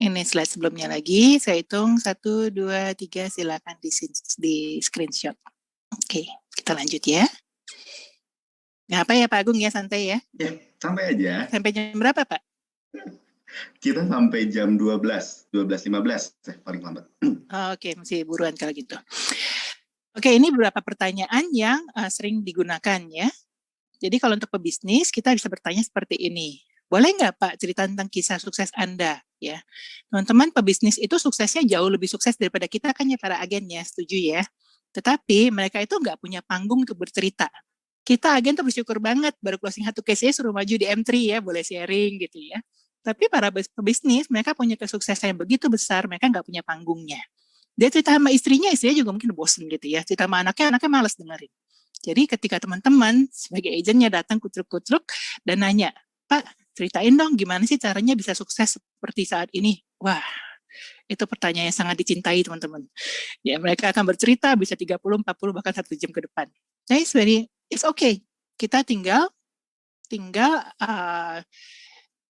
Ini slide sebelumnya lagi, saya hitung 1, 2, 3, silakan di screenshot. Oke, kita lanjut ya. Nggak apa ya Pak Agung ya, santai ya? Ya, santai aja. Sampai jam berapa Pak? Kita sampai jam 12.15 paling lambat. Oke, masih buruan kalau gitu. Oke, ini beberapa pertanyaan yang sering digunakan ya. Jadi kalau untuk pebisnis, kita bisa bertanya seperti ini. Boleh nggak Pak cerita tentang kisah sukses Anda? Ya, teman-teman, pebisnis itu suksesnya jauh lebih sukses daripada kita kan ya para agennya, setuju ya? Tetapi mereka itu nggak punya panggung untuk bercerita. Kita agen tuh bersyukur banget, baru closing satu case-nya suruh maju di M3 ya, boleh sharing gitu ya. Tapi para pebisnis, mereka punya kesuksesan yang begitu besar, mereka nggak punya panggungnya. Dia cerita sama istrinya juga mungkin bosen gitu ya. Cerita sama anaknya malas dengerin. Jadi ketika teman-teman sebagai agennya datang kutruk-kutruk dan nanya, Pak, ceritain dong gimana sih caranya bisa sukses seperti saat ini? Wah, itu pertanyaan yang sangat dicintai teman-teman. Ya, mereka akan bercerita bisa 30, 40, bahkan 1 jam ke depan. Nah, it's okay. Kita tinggal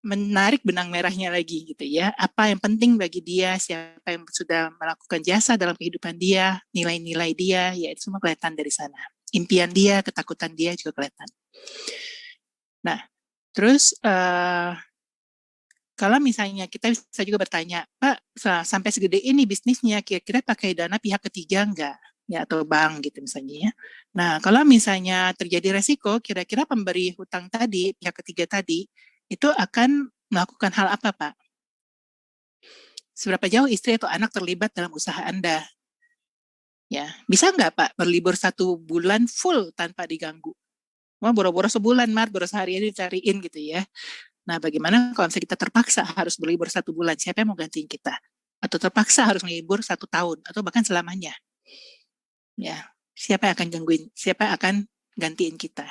menarik benang merahnya lagi gitu ya. Apa yang penting bagi dia, siapa yang sudah melakukan jasa dalam kehidupan dia, nilai-nilai dia, ya itu semua kelihatan dari sana. Impian dia, ketakutan dia juga kelihatan. Nah, terus kalau misalnya kita bisa juga bertanya, Pak, sampai segede ini bisnisnya, kira-kira pakai dana pihak ketiga enggak? Ya, atau bank gitu misalnya ya. Nah, kalau misalnya terjadi resiko, kira-kira pemberi hutang tadi, pihak ketiga tadi, itu akan melakukan hal apa, Pak? Seberapa jauh istri atau anak terlibat dalam usaha Anda? Ya, bisa nggak Pak berlibur 1 bulan full tanpa diganggu? Wah, boro-boro sebulan, boro sehari ini dicariin gitu ya. Nah, bagaimana kalau misalnya kita terpaksa harus berlibur 1 bulan? Siapa yang mau gantiin kita? Atau terpaksa harus melibur 1 tahun atau bahkan selamanya? Ya, siapa yang akan gangguin? Siapa yang akan gantiin kita?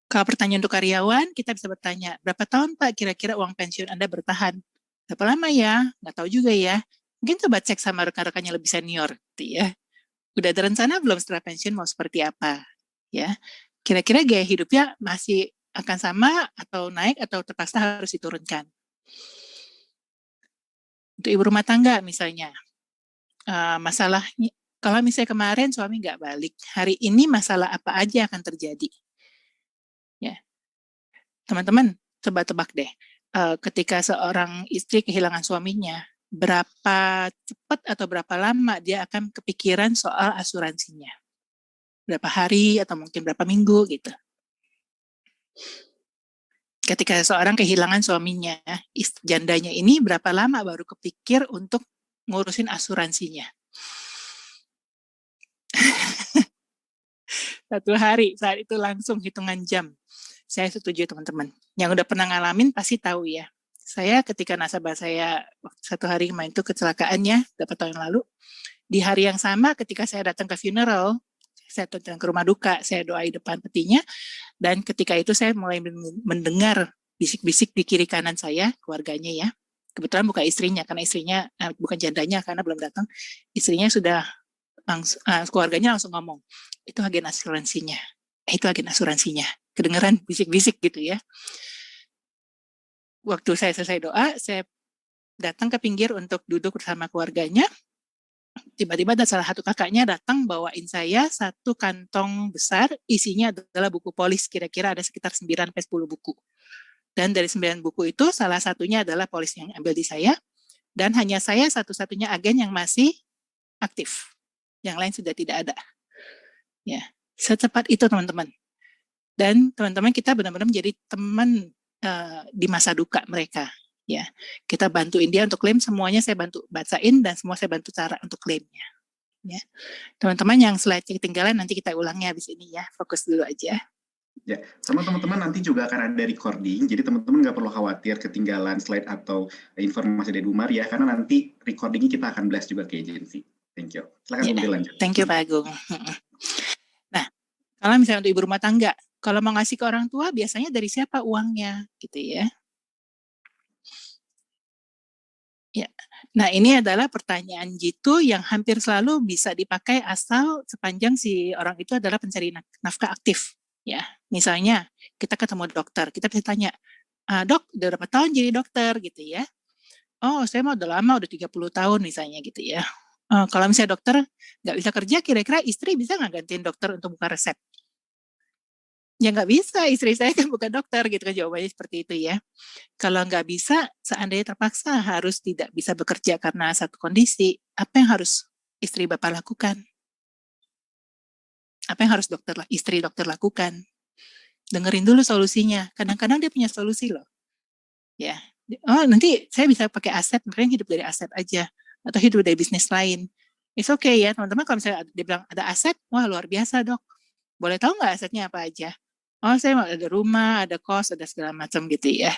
Kalau pertanyaan untuk karyawan, kita bisa bertanya, berapa tahun Pak kira-kira uang pensiun Anda bertahan? Berapa lama ya? Nggak tahu juga ya. Mungkin coba cek sama rekan-rekan yang lebih senior, gitu ya. Udah ada rencana belum setelah pensiun mau seperti apa? Ya, kira-kira gaya hidupnya masih akan sama atau naik atau terpaksa harus diturunkan? Untuk ibu rumah tangga misalnya, masalahnya, kalau misalnya kemarin suami nggak balik, hari ini masalah apa aja akan terjadi? Ya, teman-teman, coba tebak deh, ketika seorang istri kehilangan suaminya, berapa cepat atau berapa lama dia akan kepikiran soal asuransinya? Berapa hari atau mungkin berapa minggu gitu. Ketika seorang kehilangan suaminya, jandanya ini berapa lama baru kepikir untuk ngurusin asuransinya? 1 hari, saat itu langsung hitungan jam. Saya setuju teman-teman. Yang udah pernah ngalamin pasti tahu ya. Saya ketika nasabah saya 1 hari kemarin itu kecelakaannya, beberapa tahun lalu, di hari yang sama ketika saya datang ke funeral, saya datang ke rumah duka, saya doai depan petinya, dan ketika itu saya mulai mendengar bisik-bisik di kiri kanan saya, keluarganya ya. Kebetulan bukan istrinya, karena istrinya, bukan jandanya karena belum datang, istrinya sudah langsung, keluarganya langsung ngomong, itu agen asuransinya, itu agen asuransinya. Kedengeran bisik-bisik gitu ya. Waktu saya selesai doa, saya datang ke pinggir untuk duduk bersama keluarganya. Tiba-tiba ada salah satu kakaknya datang bawain saya 1 kantong besar, isinya adalah buku polis, kira-kira ada sekitar 9-10 buku. Dan dari 9 buku itu, salah satunya adalah polis yang ambil di saya, dan hanya saya satu-satunya agen yang masih aktif. Yang lain sudah tidak ada. Ya, secepat itu teman-teman. Dan teman-teman kita benar-benar menjadi teman di masa duka mereka. Ya, kita bantuin dia untuk klaim, semuanya saya bantu bacain dan semua saya bantu cara untuk klaimnya. Ya, teman-teman yang slide ketinggalan nanti kita ulangnya habis ini ya, fokus dulu aja. Ya, sama teman-teman nanti juga akan ada recording, jadi teman-teman nggak perlu khawatir ketinggalan slide atau informasi dari Bu Maria, karena nanti recordingnya kita akan blast juga ke agensi. Thank you. Silakan Bu lanjut. Thank you Pak Agung. Nah, kalau misalnya untuk ibu rumah tangga, kalau mau ngasih ke orang tua biasanya dari siapa uangnya, gitu ya? Ya, nah ini adalah pertanyaan gitu yang hampir selalu bisa dipakai asal sepanjang si orang itu adalah pencari nafkah aktif. Ya, misalnya kita ketemu dokter, kita bisa tanya, dok, udah berapa tahun jadi dokter gitu ya? Oh, saya mau udah lama, udah 30 tahun misalnya gitu ya. Kalau misalnya dokter nggak bisa kerja, kira-kira istri bisa nggak gantiin dokter untuk buka resep? Ya nggak bisa, istri saya kan bukan dokter gitu kan, jawabannya seperti itu ya. Kalau nggak bisa, seandainya terpaksa harus tidak bisa bekerja karena satu kondisi, apa yang harus istri Bapak lakukan? Apa yang harus istri dokter lakukan? Dengerin dulu solusinya. Kadang-kadang dia punya solusi loh. Ya, oh nanti saya bisa pakai aset, makanya hidup dari aset aja. Atau hidup dari bisnis lain. It's okay ya teman-teman, kalau misalnya dia bilang ada aset, wah luar biasa dok. Boleh tahu nggak asetnya apa aja? Oh saya mau ada rumah, ada kos, ada segala macam gitu ya.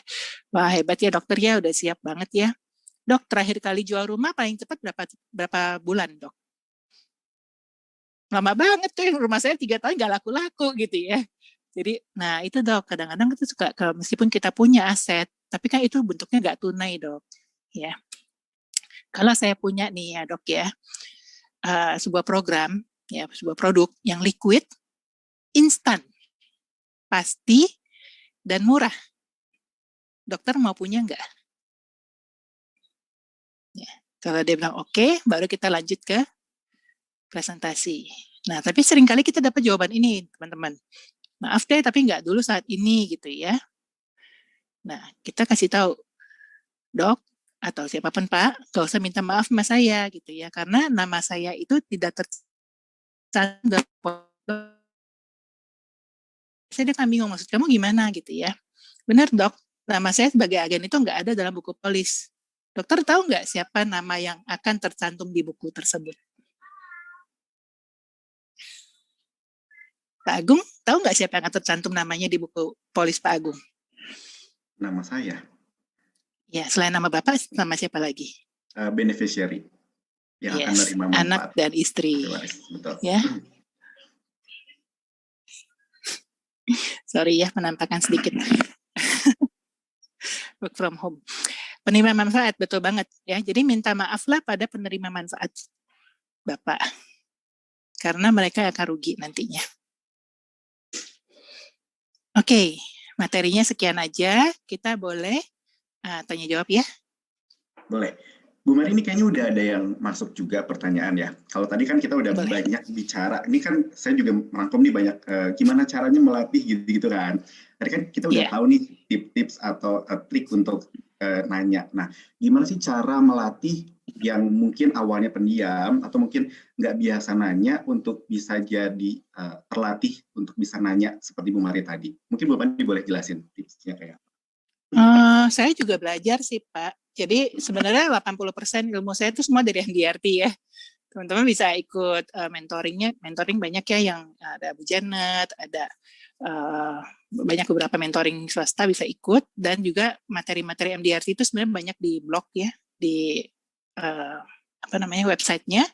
Wah hebat ya dokter ya, udah siap banget ya. Dok, terakhir kali jual rumah paling cepat berapa bulan dok? Lama banget tuh, rumah saya 3 tahun nggak laku-laku gitu ya. Jadi, nah itu dok, kadang-kadang kita suka, meskipun kita punya aset, tapi kan itu bentuknya nggak tunai dok. Ya, kalau saya punya nih ya dok ya, sebuah program, ya sebuah produk yang liquid, instan, pasti, dan murah. Dokter mau punya nggak? Ya. Kalau dia bilang oke, baru kita lanjut ke presentasi. Nah, tapi seringkali kita dapat jawaban ini, teman-teman. Maaf deh, tapi nggak dulu saat ini gitu ya. Nah, kita kasih tahu, dok, atau siapapun Pak, gak usah minta maaf sama saya gitu ya, karena nama saya itu tidak tercantum. Saya kan bingung, maksud kamu gimana gitu ya. Benar dok, nama saya sebagai agen itu nggak ada dalam buku polis. Dokter tahu nggak siapa nama yang akan tercantum di buku tersebut? Pak Agung, tahu nggak siapa yang akan tercantum namanya di buku polis Pak Agung? Nama saya. Ya, selain nama Bapak, nama siapa lagi? Beneficiary. Yang akan menerima manfaat. Anak dan istri. Betul. Ya. Sorry ya, penampakan sedikit. Work from home. Penerima manfaat, betul banget. Ya, jadi minta maaflah pada penerima manfaat Bapak. Karena mereka akan rugi nantinya. Oke, materinya sekian aja. Kita boleh tanya jawab ya? Boleh. Bu Mari, ini kayaknya udah ada yang masuk juga pertanyaan ya. Kalau tadi kan kita udah banyak bicara, ini kan saya juga merangkum nih banyak gimana caranya melatih gitu-gitu kan. Tadi kan kita udah tahu nih tips-tips atau trik untuk nanya. Nah, gimana sih cara melatih yang mungkin awalnya pendiam atau mungkin nggak biasa nanya untuk bisa jadi terlatih untuk bisa nanya seperti Bu Mari tadi. Mungkin Bu Mari boleh jelasin tipsnya kayak saya juga belajar sih Pak. Jadi sebenarnya 80% ilmu saya itu semua dari MDRT ya. Teman-teman bisa ikut mentoring banyak ya, yang ada Bu Janet, ada banyak beberapa mentoring swasta bisa ikut, dan juga materi-materi MDRT itu sebenarnya banyak di blog ya, di websitenya.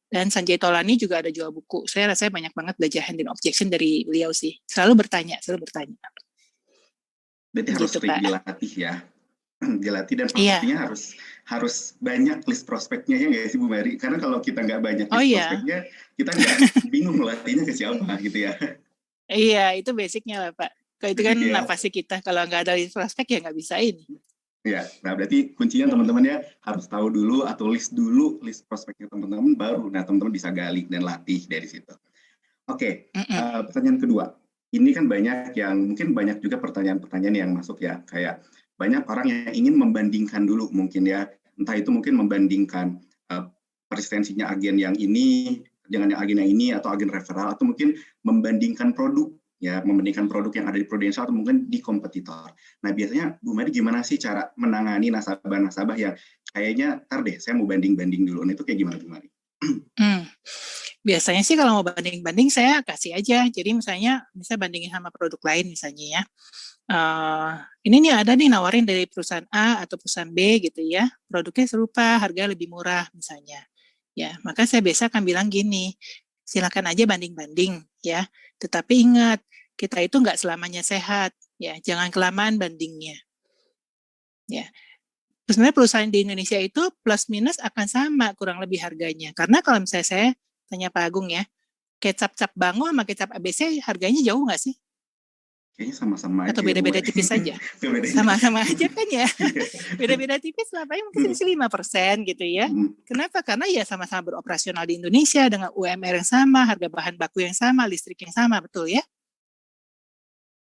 Dan Sanjay Tolani juga ada jual buku. Saya rasanya banyak banget belajar hand in objection dari beliau sih. Selalu bertanya. Berarti harus sering dilatih ya. Dilatih dan pastinya harus banyak list prospeknya ya nggak sih Bu Mary? Karena kalau kita nggak banyak list prospeknya, kita nggak bingung latihnya ke siapa gitu ya. Iya, itu basicnya lah Pak. Kalau itu kan nafasi kita, kalau nggak ada list prospek ya nggak bisa ini. Ya, nah berarti kuncinya teman-teman ya harus tahu dulu atau list dulu list prospeknya teman-teman, baru teman-teman bisa gali dan latih dari situ. Oke, pertanyaan kedua. Ini kan mungkin banyak juga pertanyaan-pertanyaan yang masuk ya, kayak banyak orang yang ingin membandingkan dulu mungkin ya, entah itu mungkin membandingkan persistensinya agen yang ini dengan yang agen yang ini, atau agen referral, atau mungkin membandingkan produk ya membandingkan produk yang ada di Prudential atau mungkin di kompetitor. Nah biasanya Bu Mari gimana sih cara menangani nasabah-nasabah yang kayaknya ntar deh saya mau banding-banding dulu. Nah itu kayak gimana Bu Mari? Biasanya sih kalau mau banding-banding saya kasih aja. Jadi misalnya bisa bandingin sama produk lain misalnya ya. Ini nih ada nih nawarin dari perusahaan A atau perusahaan B gitu ya. Produknya serupa, harga lebih murah misalnya. Ya, maka saya biasa akan bilang gini, silakan aja banding-banding ya. Tetapi ingat, kita itu nggak selamanya sehat ya. Jangan kelamaan bandingnya. Ya. Sebenarnya perusahaan di Indonesia itu plus minus akan sama kurang lebih harganya. Karena kalau misalnya saya tanya Pak Agung ya, kecap Cap Bango sama kecap ABC harganya jauh nggak sih? Kayaknya sama-sama aja. Atau beda-beda tipis saja? Sama-sama aja kan ya. Beda-beda tipis lah, paling mungkin selisih 5% gitu ya. Kenapa? Karena ya sama-sama beroperasional di Indonesia dengan UMR yang sama, harga bahan baku yang sama, listrik yang sama, betul ya?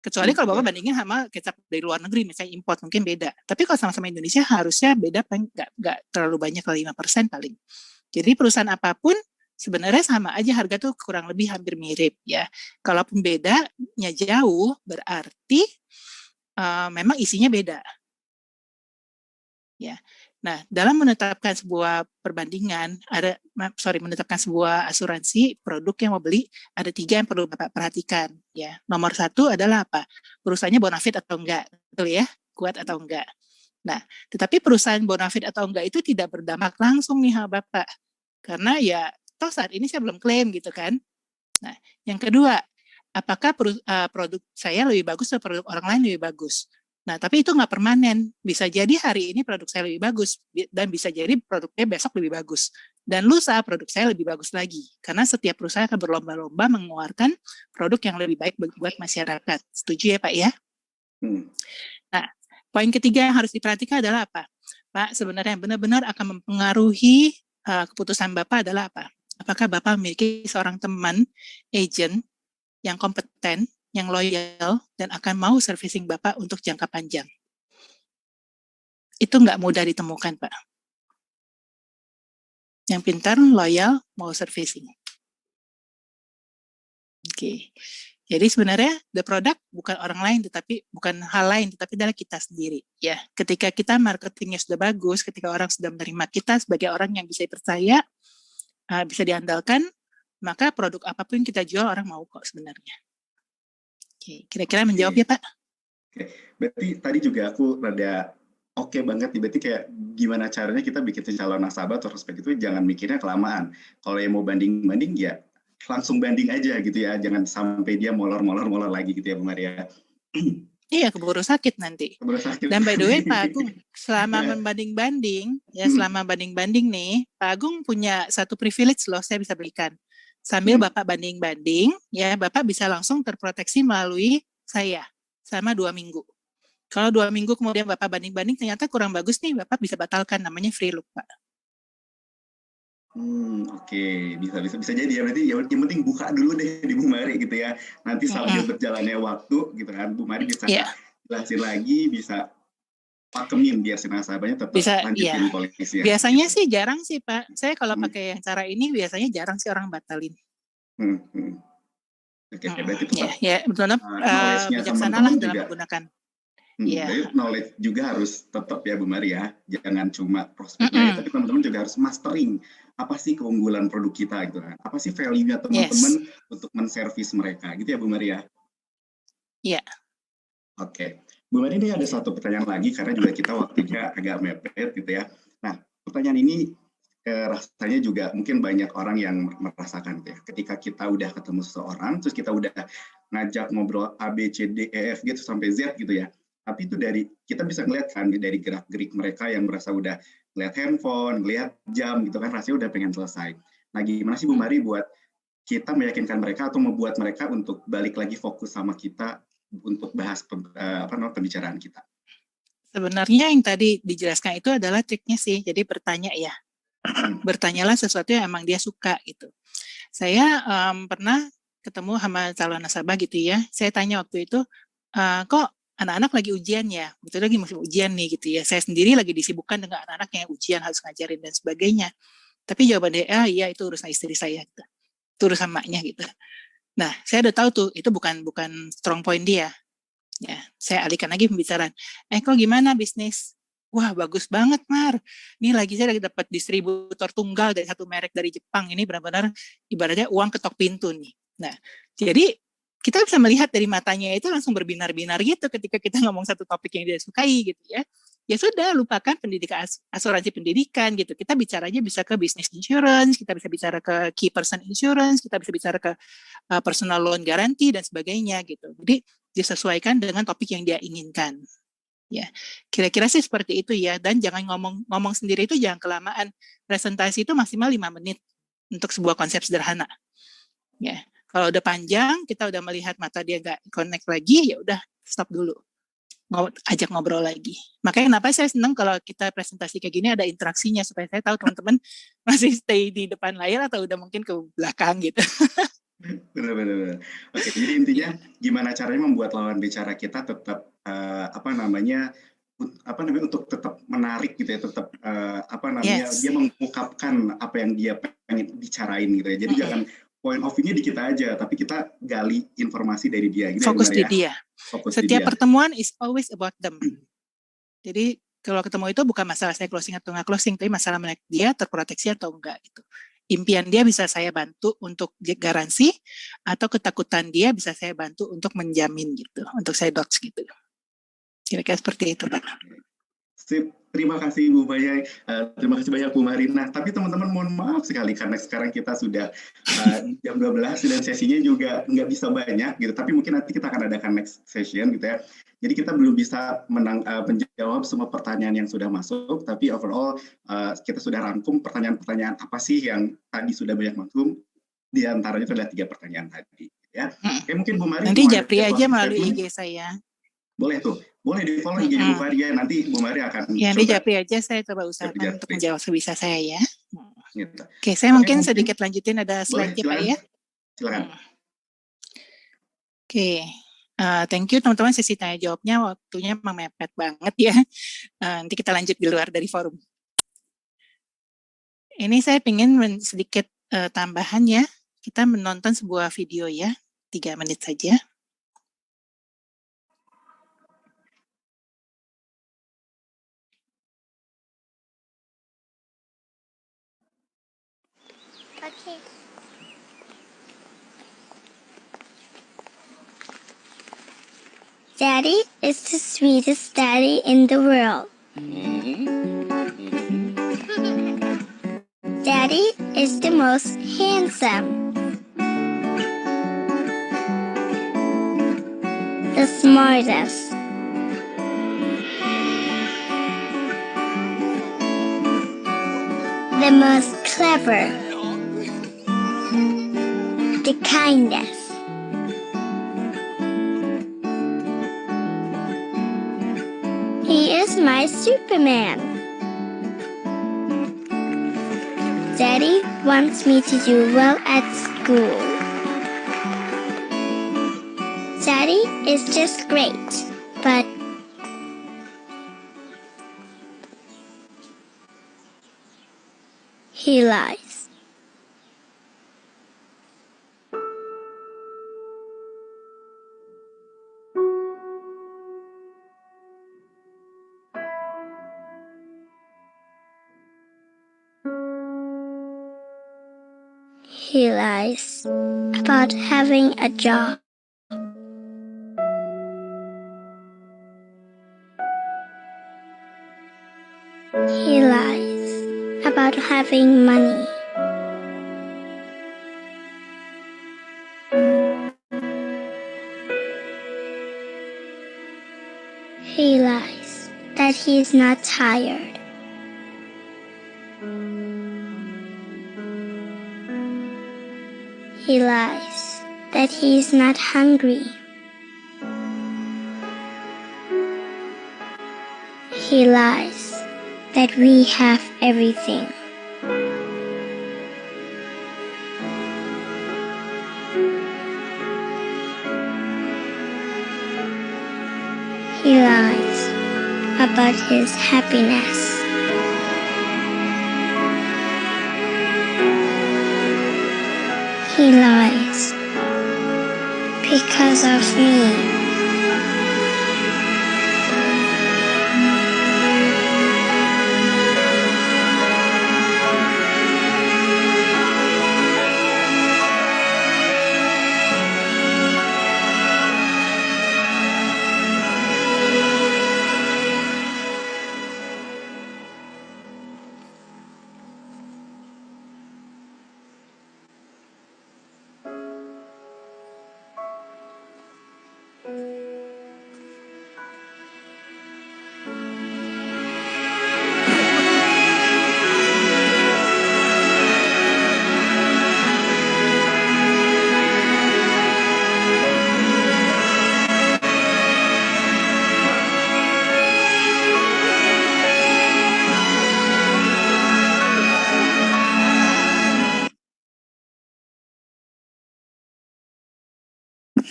Kecuali kalau Bapak bandingin sama kecap dari luar negeri, misalnya import, mungkin beda. Tapi kalau sama-sama Indonesia harusnya beda, nggak terlalu banyak, kalau 5% paling. Jadi perusahaan apapun sebenarnya sama aja, harga tuh kurang lebih hampir mirip ya. Kalaupun bedanya jauh, berarti memang isinya beda. Ya. Nah, dalam menetapkan sebuah perbandingan, menetapkan sebuah asuransi produk yang mau beli, ada 3 yang perlu Bapak perhatikan. Ya, nomor 1 adalah apa? Perusahaannya bonafit atau enggak, betul ya? Kuat atau enggak? Nah, tetapi perusahaan bonafit atau enggak itu tidak berdampak langsung nih sama Bapak, karena ya toh saat ini saya belum klaim gitu kan. Nah, yang kedua, apakah produk saya lebih bagus atau produk orang lain lebih bagus? Nah, tapi itu nggak permanen. Bisa jadi hari ini produk saya lebih bagus, dan bisa jadi produknya besok lebih bagus. Dan lusa produk saya lebih bagus lagi. Karena setiap perusahaan akan berlomba-lomba mengeluarkan produk yang lebih baik buat masyarakat. Setuju ya Pak ya? Nah, poin ketiga yang harus diperhatikan adalah apa? Pak, sebenarnya benar-benar akan mempengaruhi keputusan Bapak adalah apa? Apakah Bapak memiliki seorang teman, agent, yang kompeten, yang loyal, dan akan mau servicing Bapak untuk jangka panjang. Itu nggak mudah ditemukan, Pak. Yang pintar, loyal, mau servicing. Oke. Jadi sebenarnya the product bukan orang lain, tetapi bukan hal lain, tetapi adalah kita sendiri. Ya, ketika kita marketingnya sudah bagus, ketika orang sudah menerima kita sebagai orang yang bisa dipercaya, bisa diandalkan, maka produk apapun kita jual orang mau kok sebenarnya. Oke, kira-kira menjawab ya Pak? Oke, berarti tadi juga aku rada oke banget nih, berarti kayak gimana caranya kita bikin calon nasabah atau prospek itu jangan mikirnya kelamaan. Kalau yang mau banding-banding ya langsung banding aja gitu ya, jangan sampai dia molor lagi gitu ya Bu Maria. Iya, keburu sakit nanti. Keburu sakit. Dan by the way Pak Agung, selama membanding-banding, ya selama banding-banding nih, Pak Agung punya satu privilege loh, saya bisa berikan. Sambil Bapak banding-banding, ya Bapak bisa langsung terproteksi melalui saya selama 2 minggu. Kalau 2 minggu kemudian Bapak banding-banding ternyata kurang bagus nih, Bapak bisa batalkan, namanya free look, Pak. Oke, bisa jadi ya. Berarti yang penting buka dulu deh di Bu Mari gitu ya. Nanti sambil berjalannya waktu gitu kan, Bu Mari bisa jelasin lagi, bisa pakemin biar si nasabahnya tetap lanjutin polisi. Biasanya gitu. Sih jarang sih Pak. Saya kalau pakai yang cara ini biasanya jarang sih orang batalin. Oke, berarti tetap betul-betul bijaksanalah dalam menggunakan. Jadi knowledge juga harus tetap ya Bu Mari ya. Jangan cuma prospeknya, tapi teman-teman juga harus mastering apa sih keunggulan produk kita gitu kan. Apa sih value-nya teman-teman untuk menservis mereka gitu ya Bu Mari ya. Iya. Oke. Bu Mari, ini ada satu pertanyaan lagi karena juga kita waktunya agak mepet gitu ya. Nah, pertanyaan ini rasanya juga mungkin banyak orang yang merasakan gitu ya. Ketika kita udah ketemu seseorang, terus kita udah ngajak ngobrol A, B, C, D, E, F gitu sampai Z gitu ya. Tapi itu kita bisa ngeliat kan dari gerak-gerik mereka yang merasa udah ngeliat handphone, ngeliat jam gitu kan, rasanya udah pengen selesai. Nah, gimana sih Bu Mari buat kita meyakinkan mereka atau membuat mereka untuk balik lagi fokus sama kita untuk bahas pembicaraan kita? Sebenarnya yang tadi dijelaskan itu adalah triknya sih. Jadi bertanya ya. Bertanyalah sesuatu yang emang dia suka gitu. Saya pernah ketemu sama calon nasabah gitu ya. Saya tanya waktu itu, kok anak-anak lagi ujian ya? Betul lagi musim ujian nih gitu ya. Saya sendiri lagi disibukkan dengan anak-anak yang ujian harus ngajarin dan sebagainya. Tapi jawaban dia, iya itu urusan istri saya gitu. Itu urusan maknya gitu. Nah, saya udah tahu tuh itu bukan strong point dia. Ya, saya alihkan lagi pembicaraan. Kok gimana bisnis? Wah, bagus banget, Mar. Ini saya lagi dapat distributor tunggal dari satu merek dari Jepang. Ini benar-benar ibaratnya uang ketok pintu nih. Nah, jadi kita bisa melihat dari matanya itu langsung berbinar-binar gitu ketika kita ngomong satu topik yang dia sukai gitu ya. Ya sudah, lupakan pendidikan, asuransi pendidikan gitu. Kita bicaranya bisa ke business insurance, kita bisa bicara ke key person insurance, kita bisa bicara ke personal loan guarantee dan sebagainya gitu. Jadi disesuaikan dengan topik yang dia inginkan. Ya, kira-kira sih seperti itu ya. Dan jangan ngomong sendiri itu jangan kelamaan. Presentasi itu maksimal 5 menit untuk sebuah konsep sederhana. Ya, kalau udah panjang, kita udah melihat mata dia nggak connect lagi, ya udah stop dulu. Ajak ngobrol lagi. Makanya kenapa saya senang kalau kita presentasi kayak gini ada interaksinya supaya saya tahu teman-teman masih stay di depan layar atau udah mungkin ke belakang gitu. Benar. Oke, jadi intinya gimana caranya membuat lawan bicara kita tetap untuk tetap menarik gitu ya, tetap dia mengungkapkan apa yang dia pengen bicarain gitu ya. Jadi jangan point of view-nya di kita aja, tapi kita gali informasi dari dia. Gitu fokus di ya, dia. Setiap pertemuan is always about them. Jadi kalau ketemu itu bukan masalah saya closing atau nggak closing, tapi masalah dia terproteksi atau enggak gitu. Impian dia bisa saya bantu untuk garansi, atau ketakutan dia bisa saya bantu untuk menjamin gitu, untuk saya dodge gitu. Kira-kira seperti itu, Pak. Sip. Terima kasih Bu Maya, terima kasih banyak Bu Marina. Tapi teman-teman mohon maaf sekali karena sekarang kita sudah jam 12 dan sesinya juga nggak bisa banyak gitu. Tapi mungkin nanti kita akan adakan next session gitu ya. Jadi kita belum bisa menjawab semua pertanyaan yang sudah masuk. Tapi overall kita sudah rangkum pertanyaan-pertanyaan apa sih yang tadi sudah banyak masuk. Di antaranya itu adalah 3 pertanyaan tadi. Ya. Oke, mungkin Bu Mari. Nanti japri aja melalui IG saya. Boleh tuh. Boleh di follow IG Bu Maria, nanti Bu Maria akan nanti japri aja, saya coba usahakan untuk menjawab sebisa saya ya. Gitu. Oke, saya mungkin sedikit lanjutin, ada slide-nya Pak ya. Silakan. Oke, thank you teman-teman, sesi tanya jawabnya waktunya memang mepet banget ya. Nanti kita lanjut di luar dari forum. Ini saya ingin sedikit tambahan ya. Kita menonton sebuah video ya, 3 menit saja. Okay. Daddy is the sweetest daddy in the world. Daddy is the most handsome, the smartest, the most clever, the kindest. He is my Superman. Daddy wants me to do well at school. Daddy is just great, but he lies. He lies about having a job. He lies about having money. He lies that he is not tired. He lies that he is not hungry. He lies that we have everything. He lies about his happiness. He lies because of me.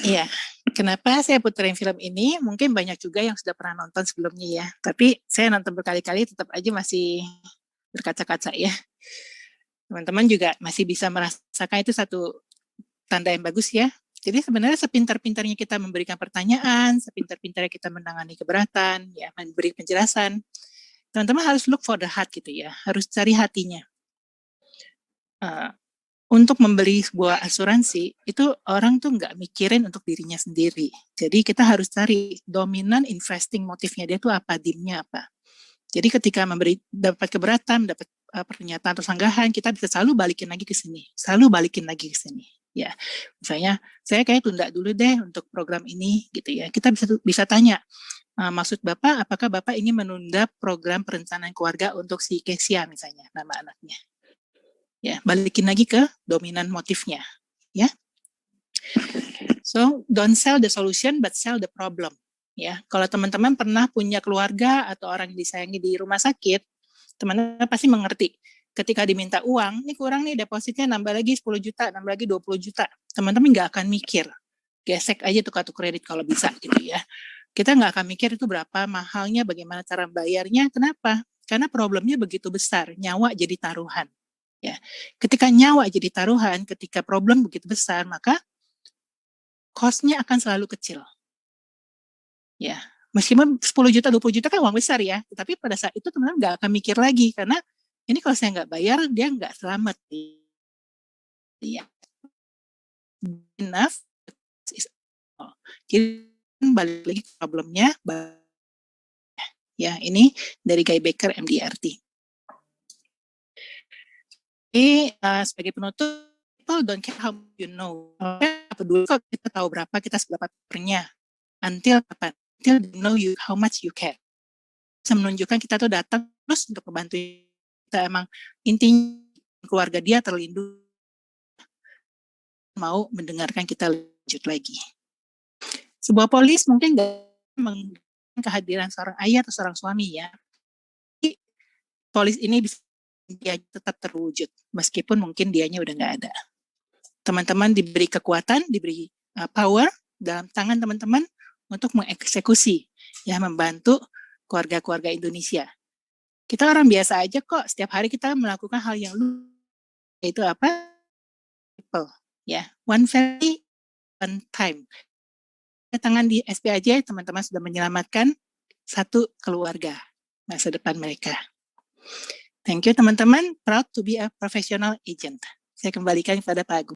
Iya, kenapa saya puterin film ini? Mungkin banyak juga yang sudah pernah nonton sebelumnya ya. Tapi saya nonton berkali-kali tetap aja masih berkaca-kaca ya. Teman-teman juga masih bisa merasakan itu satu tanda yang bagus ya. Jadi sebenarnya sepintar-pintarnya kita memberikan pertanyaan, sepintar-pintarnya kita menangani keberatan, ya memberi penjelasan, teman-teman harus look for the heart gitu ya, harus cari hatinya. Untuk membeli sebuah asuransi, itu orang tuh nggak mikirin untuk dirinya sendiri. Jadi kita harus cari dominan investing motifnya dia tuh apa, dimnya apa. Jadi ketika dapat keberatan, dapat pernyataan atau sanggahan, kita bisa selalu balikin lagi ke sini, Ya, misalnya saya kayak tunda dulu deh untuk program ini, gitu ya. Kita bisa tanya, maksud Bapak, apakah Bapak ingin menunda program perencanaan keluarga untuk si Kesia misalnya, nama anaknya. Ya, balikin lagi ke dominan motifnya, ya. So, don't sell the solution, but sell the problem. Ya, kalau teman-teman pernah punya keluarga atau orang yang disayangi di rumah sakit, teman-teman pasti mengerti. Ketika diminta uang, ini kurang nih depositnya, nambah lagi 10 juta, nambah lagi 20 juta. Teman-teman nggak akan mikir. Gesek aja tuh kartu kredit kalau bisa gitu ya. Kita nggak akan mikir itu berapa mahalnya, bagaimana cara bayarnya. Kenapa? Karena problemnya begitu besar, nyawa jadi taruhan. Ya, ketika nyawa jadi taruhan, ketika problem begitu besar, maka cost-nya akan selalu kecil. Ya, meskipun 10 juta, 20 juta kan uang besar ya, tapi pada saat itu teman-teman nggak akan mikir lagi, karena ini kalau saya nggak bayar, dia nggak selamat. Ya. Enough. Jadi balik lagi ke problemnya. Ya, ini dari Guy Baker, MDRT. Jadi sebagai penutup, people don't care how you know. Peduli kok kita tahu berapa, kita seberapa pernya. Until kapan? Until they know you how much you care. Bisa menunjukkan kita tuh datang terus untuk membantu kita, emang intinya keluarga dia terlindungi, mau mendengarkan kita lanjut lagi. Sebuah polis mungkin nggak menginginkan kehadiran seorang ayah atau seorang suami ya. Jadi, polis ini bisa dia tetap terwujud meskipun mungkin dianya udah nggak ada. Teman-teman diberi kekuatan, diberi power dalam tangan teman-teman untuk mengeksekusi, ya, membantu keluarga-keluarga Indonesia. Kita orang biasa aja kok, setiap hari kita melakukan hal yang yaitu apa? People, ya, one family, one time. Tangan di SPAJ, teman-teman sudah menyelamatkan satu keluarga masa depan mereka. Thank you teman-teman, proud to be a professional agent. Saya kembalikan kepada Pak Agung.